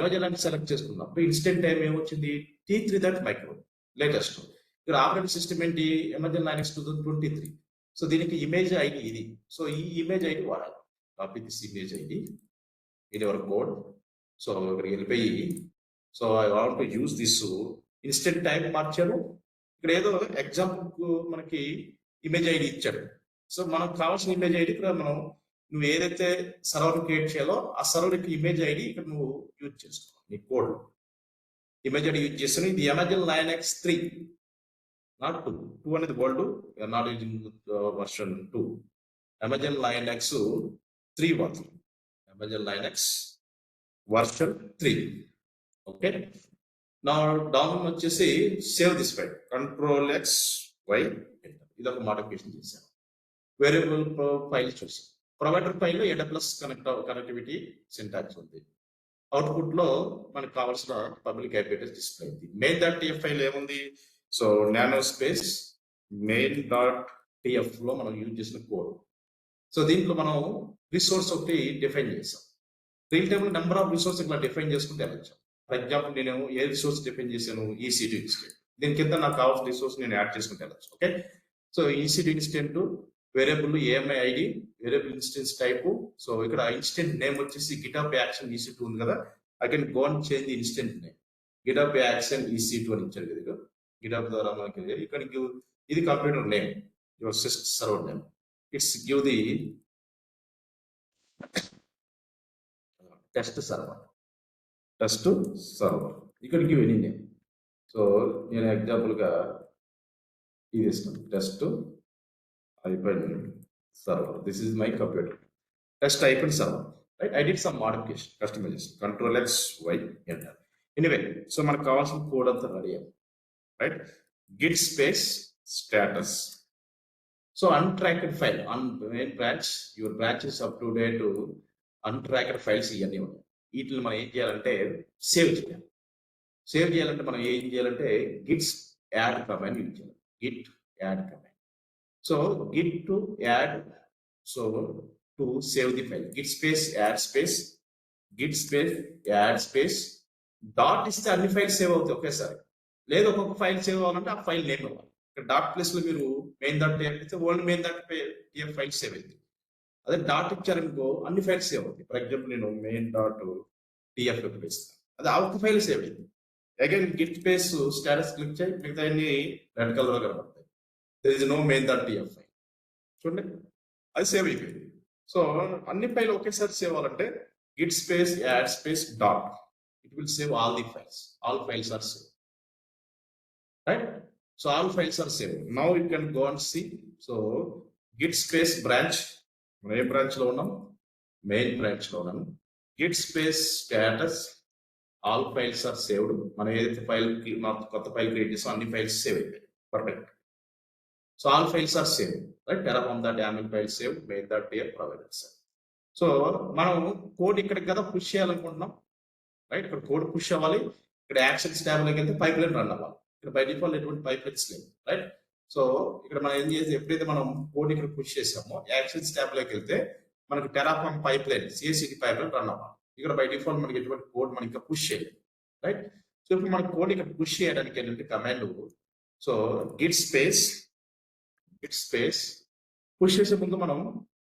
అమెజాన్ లైనక్స్ సెలెక్ట్ చేసుకున్నప్పుడు ఇన్స్టెంట్ టైం ఏమొచ్చింది? T3 that micro latest. ఇక్కడ ఆపరేటింగ్ సిస్టమ్ ఏంటి? Amazon Linux 2023. సో దీనికి ఇమేజ్ ఐడి ఇది. సో ఈ ఇమేజ్ ఐడి వాడాలి. Copy this image ID in your code. So ఇక్కడికి వెళ్ళిపోయి so I want to use this instant time మార్చారు. ఇక్కడ ఏదో ఎగ్జాంపుల్ మనకి ఇమేజ్ ఐడి ఇచ్చాడు. సో మనకు కావాల్సిన ఇమేజ్ ఐడి ఇక్కడ మనం నువ్వు ఏదైతే సర్వర్ క్రియేట్ చేయాలో ఆ సర్వర్కి ఇమేజ్ ఐడి ఇక్కడ నువ్వు యూజ్ చేసుకోవాలి. నీ కోడ్ ఇమేజ్ ఐడి యూజ్ చేస్తాను. ఇది అమెజాన్ లైనక్స్ 3, నాట్ 2. 2 అనేది world, not using version 2. Amazon Linux 3 version, Amazon Linux version 3. Okay, నా డౌన్ వచ్చేసి సేవ్ దిస్ ఫైల్, Ctrl+X+Y, ఇది ఒక మోడిఫికేషన్ చేశాను. వేరియబుల్ ఫైల్ చూసి ప్రొవైడర్ ఫైల్లో AWS కనెక్టివిటీ సింటాక్స్ ఉంది. అవుట్పుట్ లో మనకు కావాల్సిన పబ్లిక్ ఐపీ అడ్రస్ డిస్ప్లే అయింది. main.tf ఫైల్ ఏముంది? సో నానో స్పేస్ main.tf లో మనం యూజ్ చేసిన కోడ్. సో దీంట్లో మనం రిసోర్స్ ఒకటి డిఫైన్ చేసాం. Real time number of resource ఇట్లా డిఫైన్ చేసుకుంటే వెళ్ళచ్చు. ఫర్ ఎగ్జాంపుల్ నేను ఏ రిసోర్స్ డిఫైన్ చేశాను? EC2 instant. దీని కింద నాకు కావాల్సిన రిసోర్స్ నేను యాడ్ చేసుకుంటే వెళ్ళచ్చు. Okay, so EC2 instant variable AMI ID, variable instance type. So ఇక్కడ ఇన్స్టెంట్ నేమ్ వచ్చేసి GitHub యాక్షన్ EC2 ఉంది కదా, I can go and change the instant name. GitHub action EC2 అని ఇచ్చారు కదా, GitHub ద్వారా మనకి ఇక్కడ ఇది computer name, your system server name. It's give the test server, ఇక్కడ గివ్ ఎనీ నేమ్. సో నేను ఎగ్జాంపుల్గా ఇది ఇస్తాను, test server. This is my computer. Test server. Right? I did some modification, customization. Ctrl+X+Y, enter. Anyway, so మనకు కావాల్సిన code అంతా ready అయ్యింది, right? git space status. So untracked file, main branch, your branch is up to date, untracked files ఇవన్నీ ఉన్నాయి. వీటిని మనం ఏం చేయాలంటే సేవ్ చేయాలి. సేవ్ చేయాలంటే మనం ఏం చేయాలంటే git add command యూజ్ చేయాలి. git add command. So git to add, so to save the file, git space add space, git space add space, dot ఇస్తే అన్ని ఫైల్ సేవ్ అవుతాయి ఒకేసారి. లేదు ఒక్కొక్క ఫైల్ సేవ్ అవ్వాలంటే ఆ ఫైల్ నేమ్ అవ్వాలి. ఇక్కడ డాట్ ప్లేస్ లో మీరు main.tf ఇస్తే ఓన్లీ main.tf ఫైల్ సేవ్ అయింది. అదే డాట్ ఇచ్చారనుకో అన్ని ఫైల్స్ సేవ్ అవుతాయి. ఫర్ ఎగ్జాంపుల్ నేను main.tf వేస్తాను, అది ఆ ఒక్క ఫైల్ సేవ్ అయింది. Again Git space status click చేయి, మిగతా అన్ని రెడ్ కలర్ లో కనబడతాయి. There is no main.tf file, చూడండి అది సేవ్ అయిపోయింది. సో అన్ని ఫైల్ ఒకేసారి సేవ్ అవ్వాలంటే git space add space dot, it will save all the files. All files are saved, right? So all files are saved. Now you can go and see. So git space branch, మనం ఏ branch లో ఉన్నాం? Main branch లో ఉన్నాం. git space status, all files are saved. మనం ఏదైతే file కొత్త file create చేస్తాం అన్ని ఫైల్స్ సేవ్ అయిపోయాయి. Perfect. So all files are saved, right? Terraform.yaml file saved, main.tf provider saved. So మనం కోడ్ ఇక్కడికి కదా పుష్ చేయాలనుకుంటున్నాం, రైట్? ఇక్కడ కోడ్ పుష్ అవ్వాలి, ఇక్కడ యాక్షన్స్ ట్యాబ్లోకి వెళ్తే పైప్ లైన్ రన్ అవ్వాలి. ఇక్కడ బై డిఫాల్ట్ ఎటువంటి పైప్ లైన్స్ లేవు, రైట్? సో ఇక్కడ మనం ఏం చేసి ఎప్పుడైతే మనం కోడ్ ఇక్కడ పుష్ చేసామో యాక్షన్స్ ట్యాబ్లోకి వెళ్తే మనకి Terraform pipeline CICD pipeline run అవ్వాలి. ఇక్కడ బై డిఫాల్ట్ మనకి ఎటువంటి కోడ్ మనకి ఇంకా పుష్ చేయలేదు, రైట్? సో ఇప్పుడు మన కోడ్ ఇక్కడ పుష్ చేయడానికి ఏంటంటే command, so Git space push చేసే ముందు మనం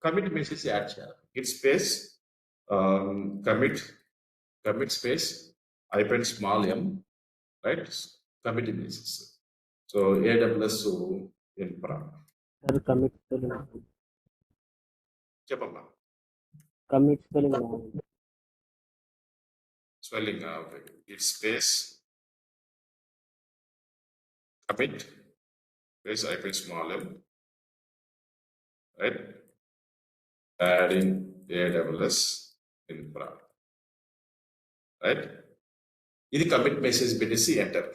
కమిట్ మెసేజ్ యాడ్ చేయాలి. Git space commit space hyphen small m, right? Commit images. So AWS infra. Commit చెప్పమ్మా. commit spelling spelling okay. Git space commit space hyphen small m, right? Adding AWS infra, right? ఇది commit message పెట్టేసి enter.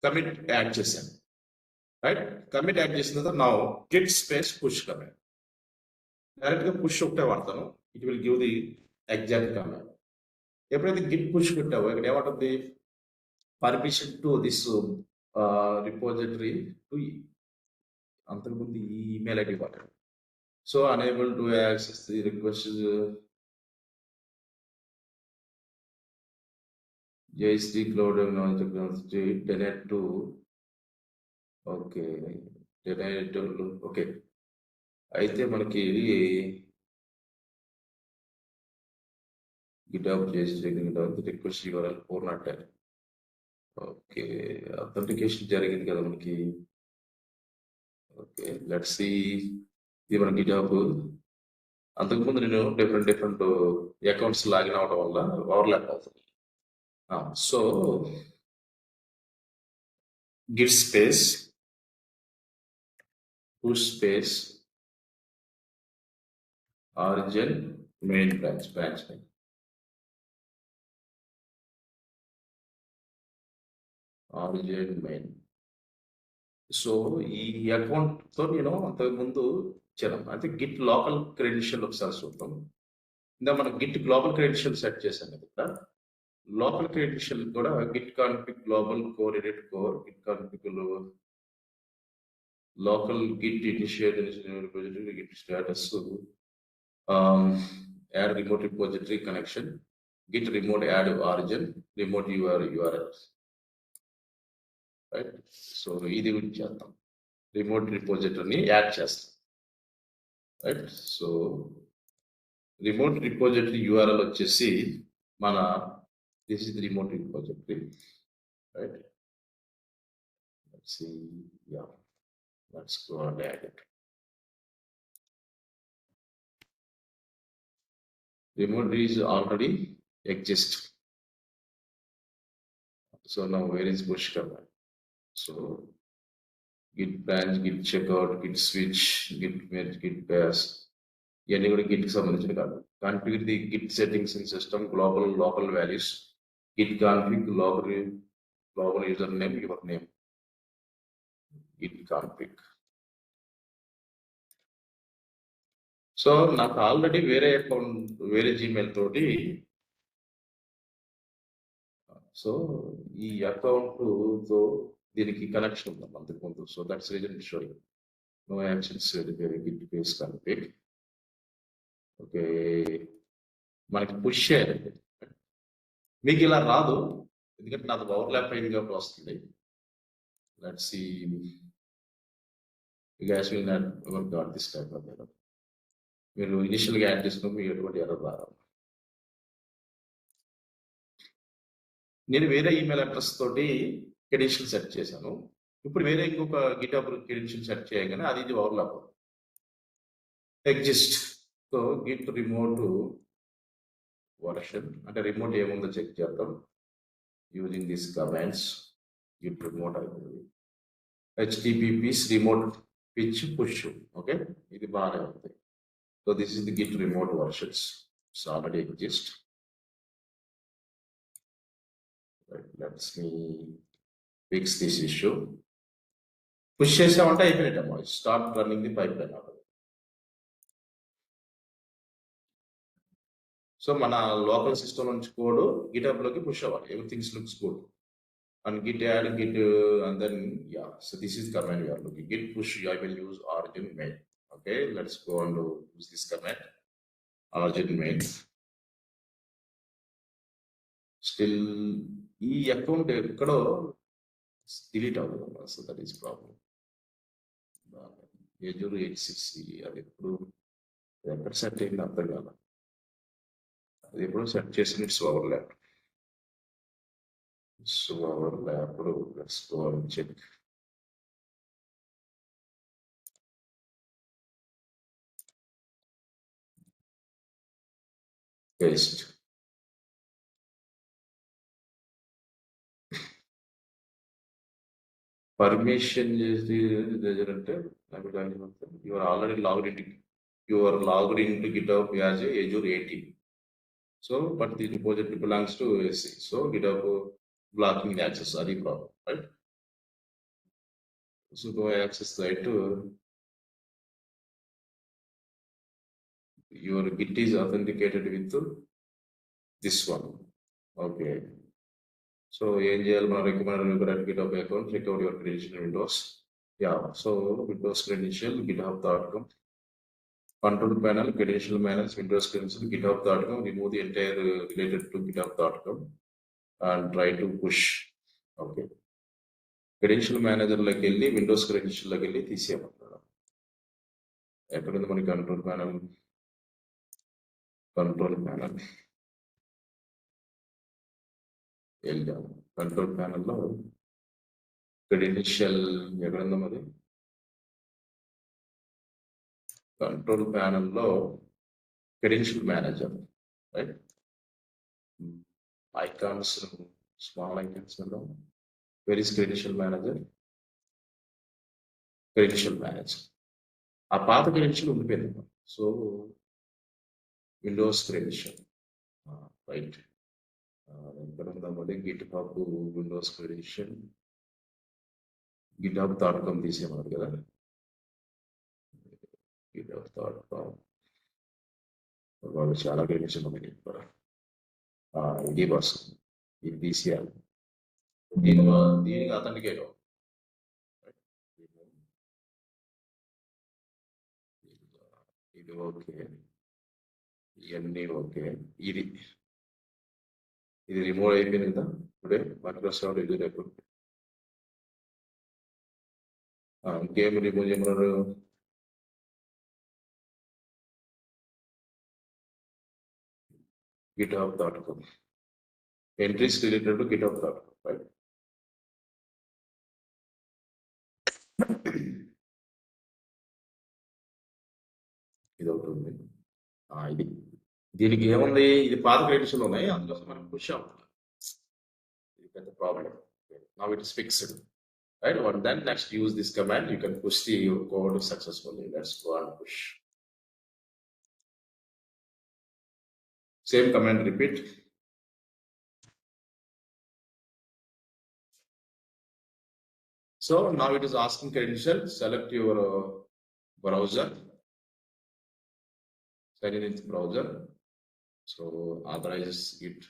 Commit add చేశాను, right? Commit add చేసిన తర్వాత నా Git space push command, direct గా push ఒకటే వాడతాను. It will give the exact command. ఎప్పుడైతే గిట్ పుష్ పెట్టావో ఇక్కడ ఏమంటుంది, permission to this repository to, అంతకుముందు ఈ ఈమెయిల్ ఐడి వాడారు. So unable to access the request JSD Cloud Technology Tenet to, okay, Tenet okay. అయితే మనకి GitHub JSD request URL 410, okay, authentication జరిగింది కదా మనకి. Okay, let's see. ఇది మన GitHub. అంతకుముందు నేను డిఫరెంట్ అకౌంట్స్ లాగిన్ అవడం వల్ల ఓవర్లాప్ అవుతుంది. So git space push space origin main branch name. Origin main. So ఈ అకౌంట్ తో నేను అంతకుముందు ఇచ్చాను, అంటే గిట్ లోకల్ క్రెడెన్షియల్ ఒకసారి చూద్దాం. ఇంకా మనం గిట్ గ్లోబల్ క్రెడెన్షియల్ సెట్ చేశాను కదా. ఇక్కడ లోకల్ క్రెడెన్షియల్ కూడా Git config global core edit core Git config local Git initiate repository Git status add remote repository connection Git remote add origin remote URL, right? So ఇది చేద్దాం, remote రిపోజిటరీని add చేస్తాం, right? So remote repository URL వచ్చేసి మన this is the remote repository, right? Let's see, yeah, let's go and add it. Remote is already exist. So now where is push command? So git branch, git checkout, git switch, git merge, git pass. ఇవన్నీ కూడా Git కి సంబంధించిన కాదు. Configure the git settings in system global local values git config global username your name git config. So నాకు already వేరే account వేరే Gmail తోటి, so ఈ అకౌంట్ తో దీనికి కనెక్షన్ ఉందాం అంతకుముందు. So that's reason showing no actions git base config. Okay, మనకి పుష్ చేయాలి. మీకు ఇలా రాదు ఎందుకంటే నాది ఓవర్లాప్ అయింది కాబట్టి వస్తుంది. Let's see, you guys will not work on this type of error. మీరు ఇనిషియల్గా యాడ్ చేసుకున్నప్పుడు మీకు ఎటువంటి ఎర్రర్ రాదు. నేను వేరే ఈమెయిల్ అడ్రస్ తోటి క్రెడెన్షియల్ సెట్ చేశాను. ఇప్పుడు వేరే ఇంకొక గిటబ్ క్రెడెన్షియల్ సెట్ చేయగానే అది ఇది overlap exist. So git remote version అంటే రిమోట్ ఏముందో చెక్ చేద్దాం using this commands. Git remote అయిపోయింది, HTTPs remote fetch push. Okay, ఇది బాగానే ఉంది. So this is the git remote versions, it's already exist. Let's me fix this issue. Push చేసామంటే అయిపోయినట్టమ్మా, start running the pipeline. So మన local system నుంచి code GitHub లోకి push అవ్వాలి. Everything looks good and git add git and then yeah, so this is command we are looking. Git push I will use origin main. Okay, let's go on to use this command origin main. Still ఈ account ఎక్కడో delete అవ్వదు, so that is problem. ఏజూర్ 860 అది ఎప్పుడు ఎక్కడ set అయింది అర్థం కాదు. అది ఎప్పుడు సెట్ చేసిన it's overlap. So overlap let's go and check. Paste. Permission చేసి అంటే you are already logged into GitHub as a Azure 18. So, but the repository belongs to SC. So, GitHub blocking the access, that's the problem, right? So, go access right to your Git is authenticated with this one. Okay. So, ANGL recommended GitHub account, check out your credential in Windows. Yeah, so Windows credential, github.com. Control panel, credential manage, Windows credential, github.com, remove the entire related to github.com and try to push. Okay. Credential manager like Windows credential like తీసేయమంటారు. ఎక్కడుంది మన control panel? Control panel వెళ్దాం. Control ప్యానల్లో credential ఎక్కడుందో మరి? Control ప్యానల్లో credential manager, right? Icons, small icons లో where is credential manager? Credential manager ఆ పాత క్రెడెన్షియల్ ఉండిపోయింది. So Windows credential, right? ఎక్కడ ఉందామంటే GitHub విండోస్ క్రెడెన్షియల్, github.com తీసేయమన్నారు కదా. github.com వాళ్ళు చాలా క్రెడెన్షియల్ ఉన్నాయి కూడా. ఇది బస్ ఇది తీసేయాలి. దీనికి అథెంటికేట్ ఇది ఓకే, ఇవన్నీ ఓకే. ఇది రిమూవ్ అయిపోయింది కదా ఇప్పుడే మైక్రోసాఫ్ట్ ఎడ్యూర్ అయిపోయింది. ఇంకేం రిమూవ్ చేయమన్నారు? github.com entries related to github.com, right? ఇది ఒకటి ఉంది. ఇది దీనికి ఏముంది? ఇది పాత క్రెడిట్స్ ఉన్నాయి, అందుకోసం మనం పుష్ అవుతుంది. ఇది పెద్ద problem. Now it is fixed, right? And then next use this command, you can push the code successfully. Let's go and push. Same command repeat. So now it is asking credential. Select your browser. Sign in its browser. So authorize it.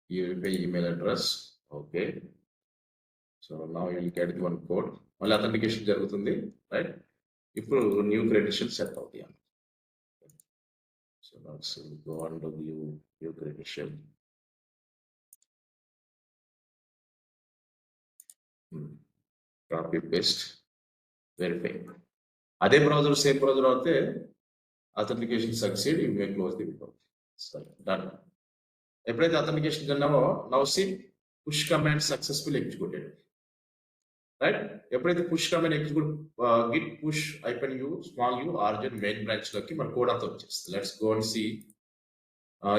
Your email address. Okay. So now you will get one code. All authentication jarugutundi, right? Ippudu new credential set avutadi. So let's go on to view new credential. Copy paste, verify. అదే browser same browser అయితే authentication succeed, you may close the window. Done. ఎప్పుడైతే authentication అన్నామో now see push command successful executed, right? ఎప్పుడైతే push command execute git push -u small u origin main branch లోకి మన code అంతా వచ్చేస్తుంది. Let's go and see.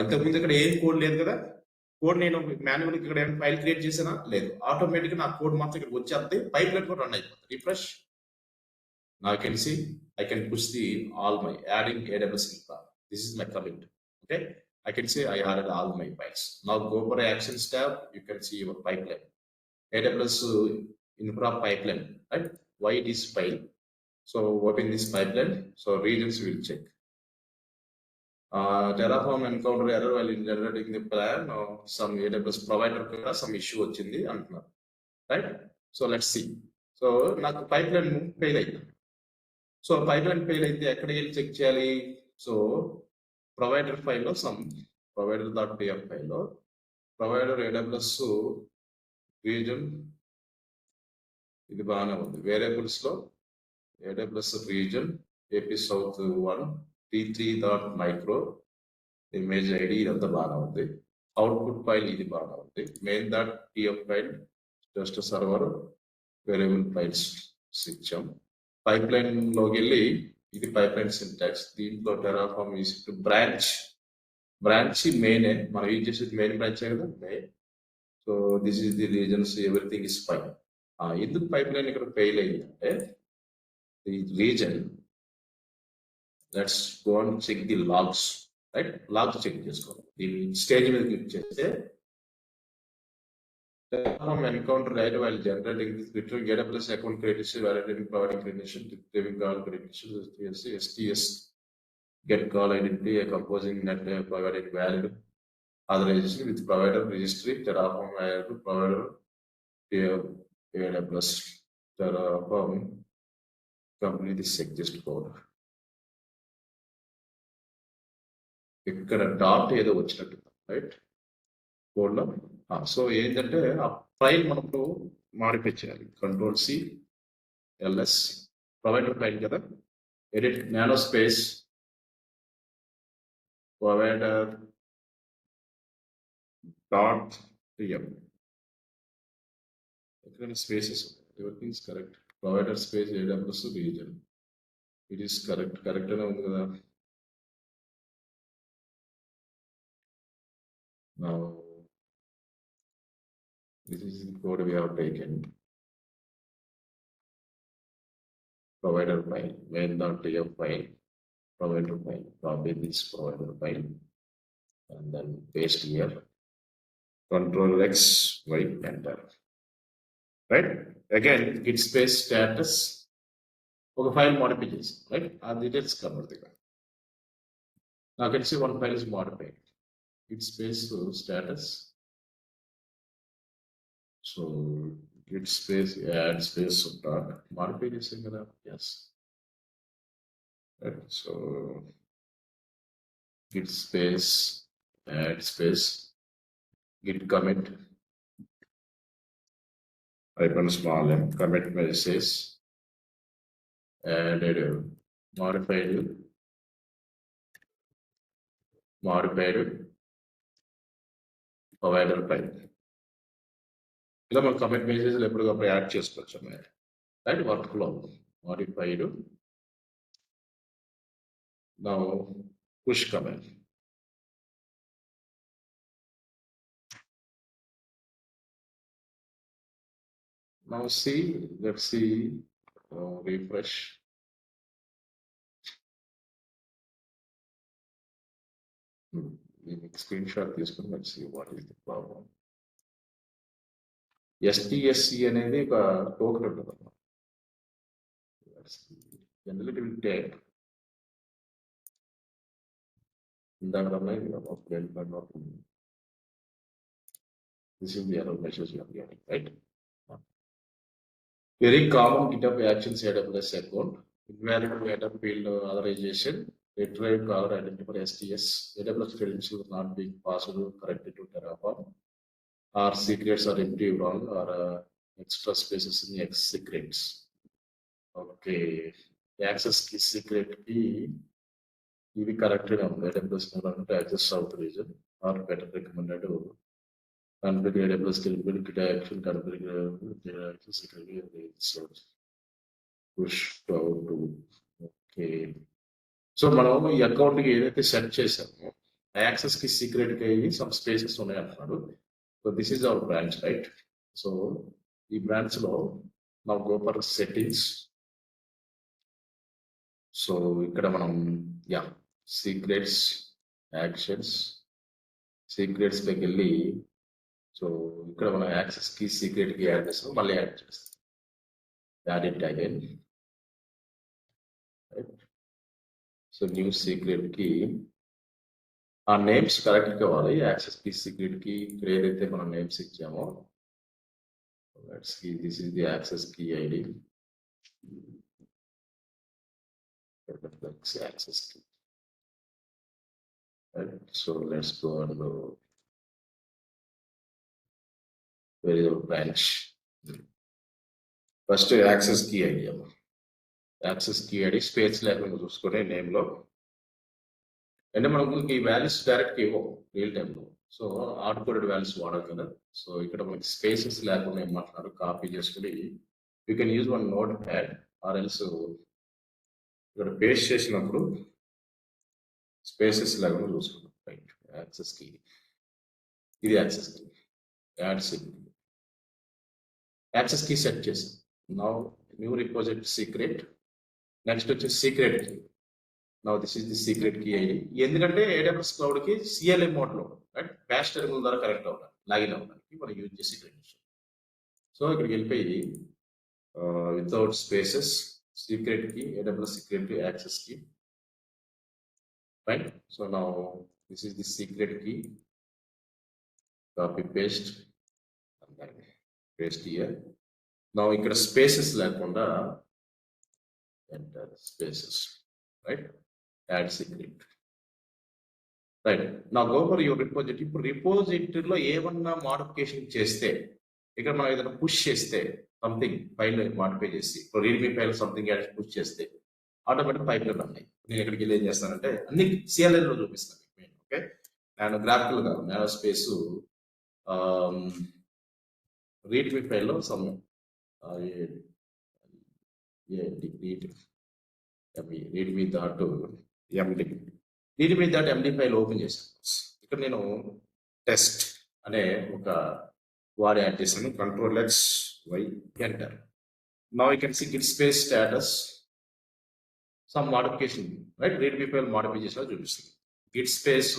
ఇంతకుముందు ఇక్కడ ఏం కోడ్ లేదు కదా. కోడ్ నేను మాన్యువల్ ఇక్కడ ఏమైనా ఫైల్ క్రియేట్ చేసినా లేదు, ఆటోమేటిక్గా నా కోడ్ మాత్రం ఇక్కడ వచ్చేస్తే పైప్ లైన్ కూడా రన్ అయిపోతుంది. Refresh. Now you can see I can push the all my adding AWS infra. This is my commit. Okay, I can say I added all my files. Now go for actions tab. You can see your pipeline. AWS infra pipeline, right? Why this file? So open this pipeline. So regions will check. Terraform encounter error while generating the plan, some AWS provider కూడా some issue వచ్చింది అంటున్నారు, right? So let's see. So నాకు pipe line fail అయింది. So pipe line fail అయితే ఎక్కడికి వెళ్ళి check చేయాలి? So provider ఫైల్లో సమ్ provider.pf ఫైల్లో ప్రొవైడర్ AWS రీజన్ ఇది బాగానే ఉంది. వేరియబుల్స్ లో AWS region AP south 1 t3.micro image ID ఇదంతా బాగానే ఉంది. అవుట్పుట్ ఫైల్ ఇది బాగానే ఉంది. main.pf file just server variable files ఇచ్చాం. పైప్ లైన్ లోకి వెళ్ళి ఇది పైప్ లైన్ సింటాక్స్. దీంట్లో టెరాఫార్మ్ ఈజ్ బ్రాంచ్ మెయిన్, మనం యూజ్ చేసేది మెయిన్ బ్రాంచ్ కదా, main. So this is the reasons, everything is fine. ఎందుకు పైప్ లైన్ ఇక్కడ ఫెయిల్ అయిందంటే the reason, let's go and check the logs, right? Logs check చేసుకోవాలి. దీని stage మీద click చేస్తే Terraform encounter right while generating this return AWS account credential, validating providing credential, retrieving call credentials, STS get call identity, composing net providing valid authorization with provider registry, Terraform provider AWS Terraform complete this exist code. ఇక్కడ dot ఏదో వచ్చినట్టు, right? Code లో. So ఏంటంటే ఆ file మనకు modify చేయాలి. Control+C LS provider file కదా, edit nano space provider dot TM. ఎక్కడైనా spaces everything is correct. Provider space AWS region, it is correct. Correct అనే ఉంది కదా. Now this is the code we have taken. Provider file, main.tf file, provider file, copy this provider file and then paste here. Control+X, Y, enter. Right? Again, git space status. Okay, file modification, right? Our details cover the. Now you can see one file is modified. Git space status. So git space add space dot modify this thing, yes. Right. So git space add space git commit icon small m commit message added modified provider file. ఇలా మనం commit మెసేజ్లు ఎప్పటికప్పుడు add చేసుకోవచ్చు అన్నమాట, right? Work flow modified. Now push command. Now see, let's see, refresh. దీనికి screen shot తీసుకుని let's see what is the problem. STSC అనేది ఒక టోకెన్ ఉంటుంది అన్నమాట. జనరల్లీ విల్ టేక్ ఇందాక this is the error message you are getting, right? Very common GitHub Actions AWS account, invalid data field authorization, retrieve caller identity for STS, AWS credentials not being passed correctly to Terraform, or secrets are empty wrong, or extra spaces in X secrets. Okay, access key secret key ఇది కరెక్ట్గా ఉంది. AWS access out region or better recommended configure AWS capability action configure access security source push out to. Okay, so మనం ఈ అకౌంట్కి ఏదైతే set చేసామో access కి secret కి సమ్ స్పేసెస్ ఉన్నాయి అంటున్నాడు. So this is our branch, right? So ఈ బ్రాంచ్ లో నా గో ఫర్ సెట్టింగ్స్. సో ఇక్కడ మనం సీక్రెట్స్ యాక్షన్స్ సీక్రెట్స్ పైకి వెళ్ళి, సో ఇక్కడ మనం యాక్సెస్ కి సీక్రెట్ కి యాడ్ చేస్తాం, మళ్ళీ యాడ్ చేస్తాం. Add it again, right? So new secret కి ఆ నేమ్స్ కరెక్ట్ కావాలి. యాక్సెస్ కి సీక్రెట్ కి ఇక్కడ ఏదైతే మనం నేమ్స్ ఇచ్చామో లెట్స్ కి this is the access key ID. Access key. So let's go and where is our branch? First access key ID. Access key ID space లేకుండా చూసుకునే నేమ్ లో అంటే మనకు ఈ వాల్యూస్ డైరెక్ట్ ఇవ్వం రియల్ టైమ్ లో. సో హార్డ్ కోడెడ్ వాల్యూస్ వాడాలి కదా. సో ఇక్కడ మనకి స్పేసెస్ లేకుండా ఏమంటున్నారు కాపీ చేసుకుని you can use one note pad or else ఇక్కడ పేస్ట్ చేసినప్పుడు స్పేసెస్ లేకుండా చూసుకుంటాం. రైట్, యాక్సెస్ కీ ఇది access key. Add access key set చేసాం. Now new repository secret. Next వచ్చేసి secret key. Now this is the secret key ID. ఎందుకంటే AWS cloud కి CLI mode లో రైట్ బ్యాష్ టెర్మినల్ ద్వారా connect అవ్వడానికి login అవ్వడానికి మనం యూజ్ చేసే క్రెడెన్షియల్. సో ఇక్కడికి వెళ్ళిపోయి without spaces secret key AWS secret key access key right. So now this is the secret key. Copy paste paste here. Now ఇక్కడ spaces లేకుండా enter spaces right. Add secret right. నా go for your repository. ఇప్పుడు రిపోజిటరీలో ఏమన్నా modification చేస్తే ఇక్కడ మనం ఏదైనా పుష్ చేస్తే సంథింగ్ ఫైల్ మాడిఫై చేసి ఇప్పుడు రీడ్మీ ఫైల్ సంథింగ్ పుష్ చేస్తే ఆటోమేటిక్ పైప్ లైన్ ఉన్నాయి. నేను ఇక్కడికి వెళ్ళి ఏం చేస్తానంటే అన్ని CLI లో చూపిస్తాను. ఓకే, నేను గ్రాఫికల్ గా నానో స్పేస్ రీడ్మీ ఫైల్లో సమ్ రీడ్మీ డాట్ ఎండి రీడ్మీ డాట్ ఎండి ఫైల్ ఓపెన్ చేశాను. ఇక్కడ నేను టెస్ట్ అనే ఒక వాడి యాడ్ చేశాను. Ctrl+X+Y enter. Now you can see git space status some modification right. Readme file modify చేసినా చూపిస్తుంది git space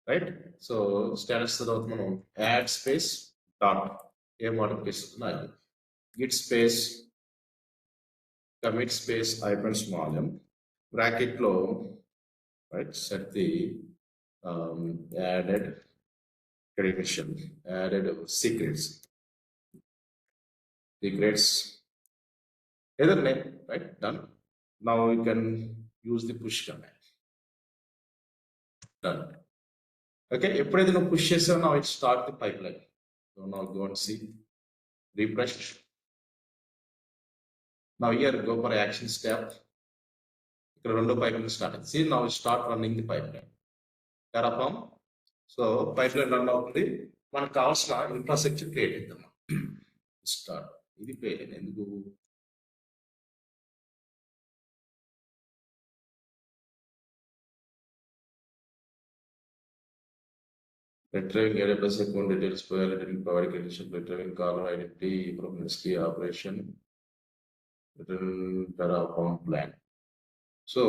right. So status తర్వాత మనం యాడ్ స్పేస్ డాట్ ఏ మోడిఫికేషన్ ఉన్నాయి git space commit space hyphen small m bracket లో right set the added credential added secrets either name right. Done. Now you can use the push command. Done. Okay, ఎప్పుడైతే నువ్వు push చేసావు now it start the pipeline. So now go and see refresh. Now here go for actions tab. ఇక్కడ రెండో pipeline start అయింది. See now start running the pipeline. Terraform. So pipeline run అవుతుంది. మనకు కావాల్సిన infrastructure create చేద్దాం. Start. ఇది పేరు ఎందుకు retrieving AWS account details, retrieving provider credential, retrieving caller identity, propensity operation, return Terraform plan. So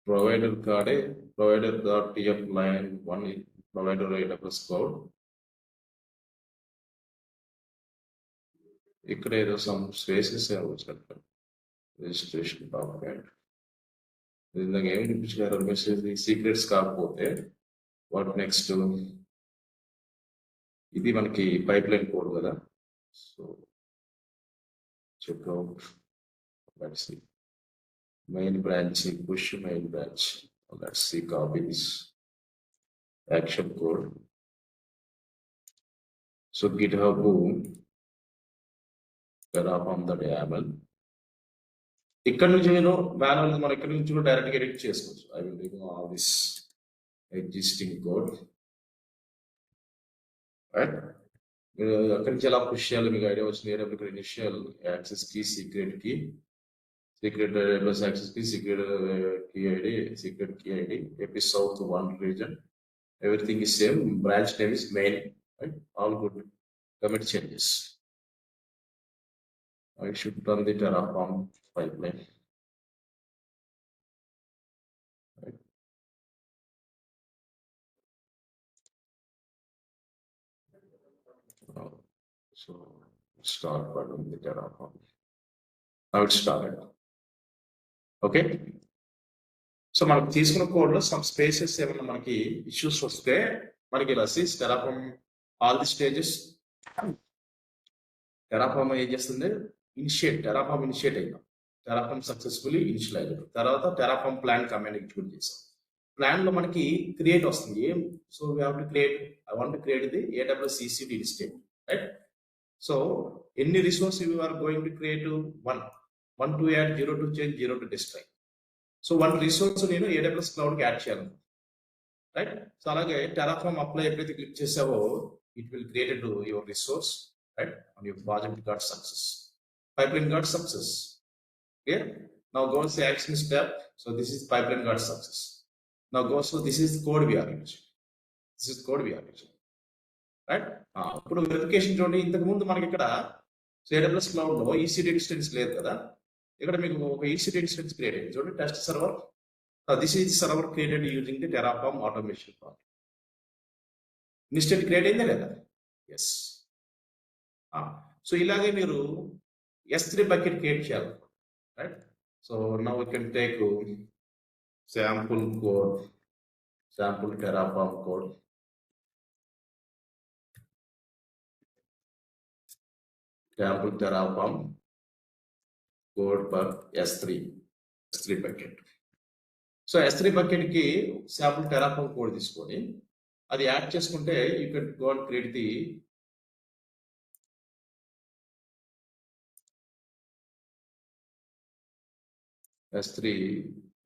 provider card provider.tf line 1 provider AWS cloud. ఇక్కడ ఏదో some spaces వచ్చినట్టు రిజిస్ట్రేషన్ డాక్యుమెంట్ ఇందాక ఏమి చూపించారు మెసేజ్ సీక్రెట్స్ కాకపోతే వాట్ నెక్స్ట్. ఇది మనకి pipeline code కదా. So checkout main branch push main branch let's see copy this action code. So GitHub Terraform.yaml. ఇక్కడ నుంచి నేను మాన్యువల్ మనం ఇక్కడ నుంచి కూడా డైరెక్ట్గా ఎడిట్ చేసుకోవచ్చు. I will remove all this existing code right. మీరు అక్కడి నుంచి ఎలా పుష్ చేయాలి మీకు ఐడియా వచ్చింది. ఇక్కడ initial access key secret key secret access key secret key ID secret key ID AP south 1 region everything is same. Branch name is main right. All good. Commit changes. I should run the Terraform pipeline. Right. So start running the Terraform. Now it's started. Okay. So మనకు తీసుకున్న code లో some spaces ఏమైనా మనకి issues వస్తే మనకి ఇలా sees Terraform all the stages Terraform ఏం చేస్తుంది టెరాఫామ్ ఇనిషియేట్ అయింది. టెరాఫామ్ సక్సెస్ఫుల్లీ ఇనిషియల్ అయ్యింది. తర్వాత టెరాఫామ్ ప్లాన్ కమాండ్ ఎగ్జిక్యూట్ చేసాం. ప్లాన్ లో మనకి క్రియేట్ వస్తుంది ఏం. So we have to create, I want to create the AWS EC2 instance, right? So ఎన్ని resource you are going to create? 1 to add, 0 to change, 0 to destroy. So 1 resource నేను AWS cloud కి add చేయాలి, right? So అలాగే Terraform apply ఎప్పుడైతే click చేసావో it will created your resource, right? And your project got success, pipeline got success. Clear? Now go and say action step. So this is pipeline got success. Now go, so this is code we are using. This is code we are using, right? ఇప్పుడు verification చూడండి. ఇంతకు ముందు మనకి ఇక్కడ AWS cloud లో EC2 instance లేదు కదా. ఇక్కడ మీకు ఒక EC2 ఇన్స్టెన్స్ క్రియేట్ అయింది చూడండి, test server. This is server created using the Terraform automation project. Instant create అయిందా లేదా? ఎస్. సో ఇలాగే మీరు S3 bucket create చేయాలి, right? So now we can take sample code, sample Terraform code, sample Terraform code for S3 bucket. So S3 bucket ki sample Terraform code తీసుకొని అది add చేసుకుంటే you can go and create the S3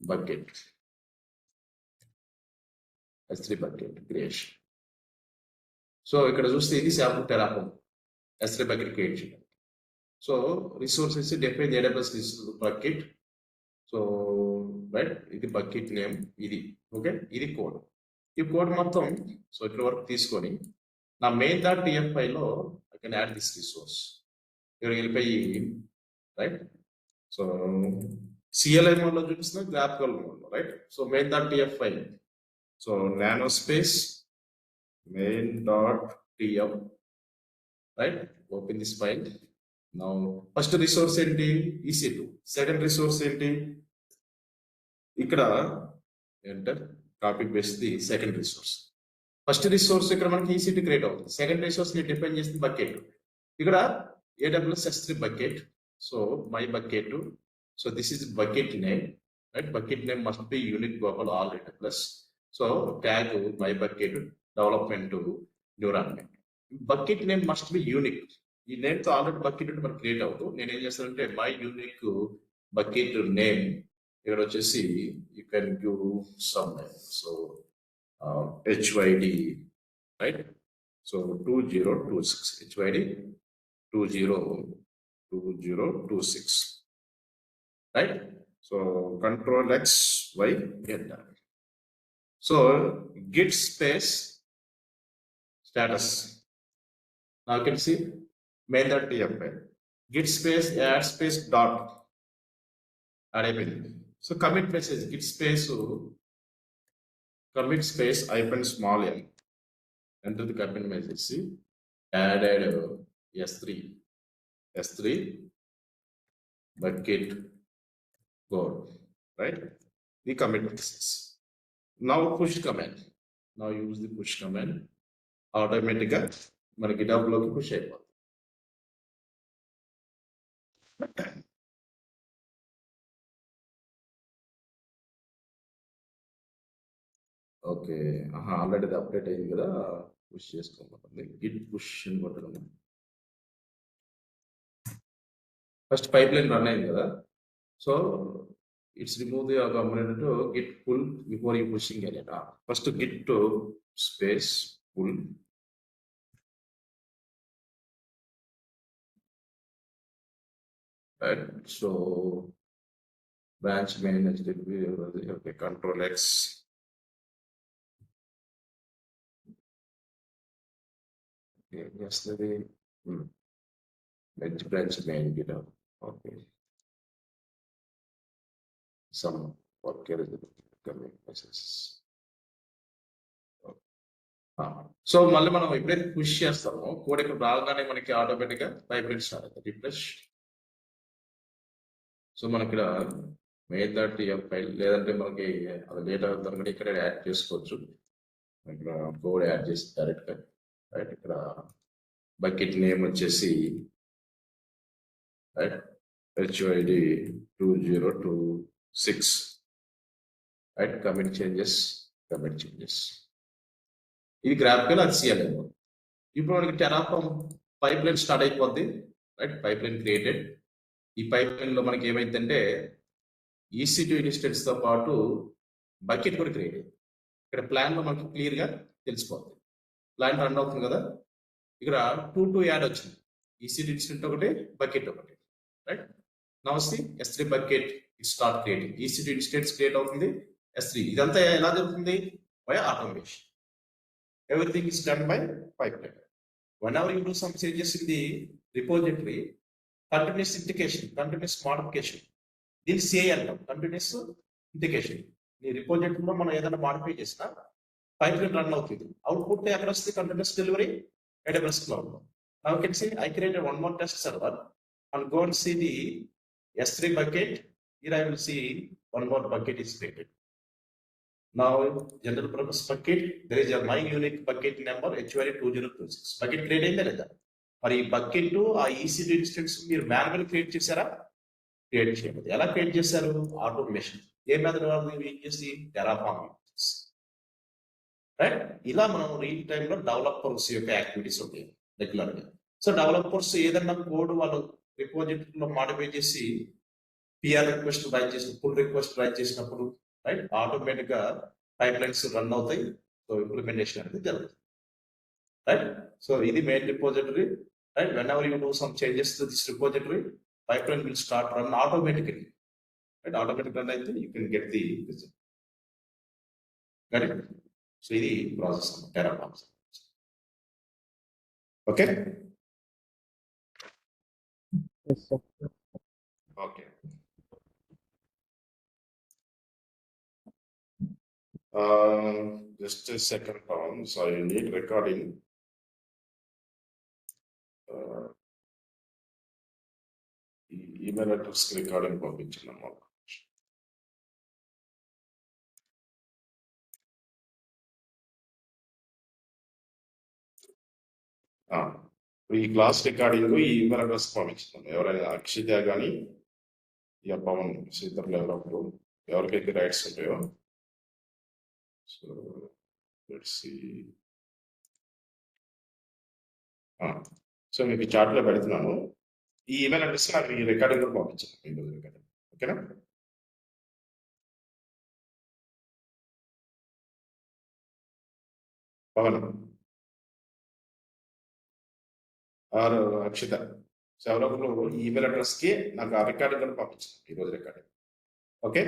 bucket creation. So ఇక్కడ చూస్తే ఇది sample Terraform S3 bucket create చేయాలి. So resources define AWS bucket. So right, ఇది bucket name, ఇది okay, ఇది కోడ్. ఈ కోడ్ మొత్తం సో ఇక్కడ వరకు తీసుకొని నా main.tf ఫైల్లో I can add this resource. ఇక్కడ వెళ్ళిపోయి రైట్, సో CLI మోడ్లో చూపిస్తున్నా, గ్రాఫికల్ మోడ్లో, right? So main.tf file, so nano space main.tf, right? Open this file. Now first resource ఏంటి? EC2. సెకండ్ రిసోర్స్ ఏంటి? ఇక్కడ enter copy paste the second resource. First resource ఇక్కడ మనకి EC2 క్రియేట్ అవుతుంది. Second resource ని define చేస్తుంది bucket. ఇక్కడ AWS S3 bucket. So my bucket. So this is bucket name, right? Bucket name must be unique global all AWS. So tag my bucket development to environment. Bucket name must be unique. ఈ name తో already bucket మనకు create అవుతుంది. నేను ఏం చేస్తానంటే my unique bucket name ఇక్కడ వచ్చేసి you can give some name. So HYD, right? So 2026 HYD 2026, right? So control X, Y, enter. So git space status. Now you can see main.tf file. Git space add space dot add అయిపోయింది. So commit message git space commit space hyphen small m. Enter the commit message. See added S3 bucket code, right? The commit message. Now push command. Now use the push command. Automatically మన GitHub లోకి push అయిపోతుంది. Okay, already update అయింది కదా, push చేసుకోవాలి. Git push అని కొట్టడం. First pipe line run అయింది కదా, so it's remove the component to git pull before you pushing it. First git to space pull, right? So branch manage okay, control X, okay, yesterday branch main git up, okay, some work here is coming messages. So మళ్ళీ మనం ఎప్పుడైతే push చేస్తామో code ఇక్కడ రాగానే మనకి automatic గా pipe line start అవుతుంది. Refresh. So మనకి ఇక్కడ మేక్ దట్ యువర్ ఫైల్, లేదంటే మనకి అది డేటా దొరకని ఇక్కడ యాడ్ చేసుకోవచ్చు. ఇక్కడ కోడ్ యాడ్ చేసి డైరెక్ట్గా రైట్. ఇక్కడ బకెట్ నేమ్ వచ్చేసి right HYD 2026 right. Commit changes. ఇది గ్రాఫికల్, అది CLM. ఇప్పుడు మనకి టెరాఫామ్ పైప్ లైన్ స్టార్ట్ అయిపోద్ది రైట్. Pipe line created. ఈ పైప్ లైన్ లో మనకి ఏమైందంటే EC2 ఇన్స్టెన్స్ తో పాటు బకెట్ కూడా క్రియేట్ అయింది. ఇక్కడ ప్లాన్ లో మనకి క్లియర్ గా తెలిసిపోతుంది. ప్లాన్ రన్ అవుతుంది కదా, ఇక్కడ 2 యాడ్ వచ్చింది. EC2 ఇన్స్టెంట్ ఒకటి, బకెట్ ఒకటి రైట్. నమస్తే S3 bucket start creating. EC2 instance create అవుతుంది S3. ఇదంతా ఎలా జరుగుతుంది? By automation. Everything is done by pipe line. Whenever you do some changes in the repository, continuous integration, continuous modification, దీన్ని CI అంటాం, continuous integration. ఈ రిపోజిటరీలో మనం ఏదైనా modify చేసినా పైప్ లైన్ రన్ అవుతుంది. అవుట్పుట్ ఎక్కడ వస్తుంది? కంటిన్యూస్ డెలివరీ AWS క్లౌడ్ లో. Now you can see I created one more test server and go and see the S3 bucket. Here I will see one more bucket is created. Now general purpose bucket, there is a my unique bucket number HYD 2026. Bucket create అయిందా లేదా? మరి ఈ bucket ఆ EC2 instance మీరు manual create చేశారా? Create చేయలేదు. ఎలా create చేశారు? ఆటోమేషన్. ఏ మెథడ్ యూజ్ చేసి? Terraform right. ఇలా మనం రియల్ టైమ్ లో డెవలపర్స్ యొక్క యాక్టివిటీస్ ఉంటాయి రెగ్యులర్ గా. సో డెవలపర్స్ ఏదన్నా కోడ్ వాళ్ళు రిపోజిటరీలో మాడిఫై చేసి PR రిక్వెస్ట్ రైట్ చేసిన, పుల్ రిక్వెస్ట్ రైట్ చేసినప్పుడు రైట్ ఆటోమేటిక్ గా పైప్ లైన్స్ రన్ అవుతాయి. సో ఇంప్లిమెంటేషన్ అనేది జరుగుతుంది రైట్. సో ఇది main repository right. When ever you do some changes to this repository, pipeline will start run automatically. Right? Automatic run అయితే you can get the result. Got it? So ఇది process Terraform. Okay? Yes, sir. Okay. Just a second, Pawan. So I need recording. Email address recording పంపించినాము. ఈ class recording ఈ email address పంపించినాము. ఎవరైనా అక్షిత కానీ ఇక పవన్ ఇద్దరు ఎవరప్పుడు ఎవరికైతే రైట్స్ ఉంటాయో. So let's see. సో మీకు చాట్లో పెడుతున్నాను. ఈ ఈమెయిల్ అడ్రస్ నాకు ఈ రికార్డింగ్ కూడా పంపించాను. ఓకేనా? పవన్ ఆర్ అక్షిత, సో ఎవరొకరు ఈ ఈమెయిల్ అడ్రస్ కి నాకు ఆ రికార్డింగ్ కూడా పంపించాను, ఈరోజు recording. Okay?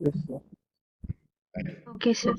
Yes, sir. Okay, sir.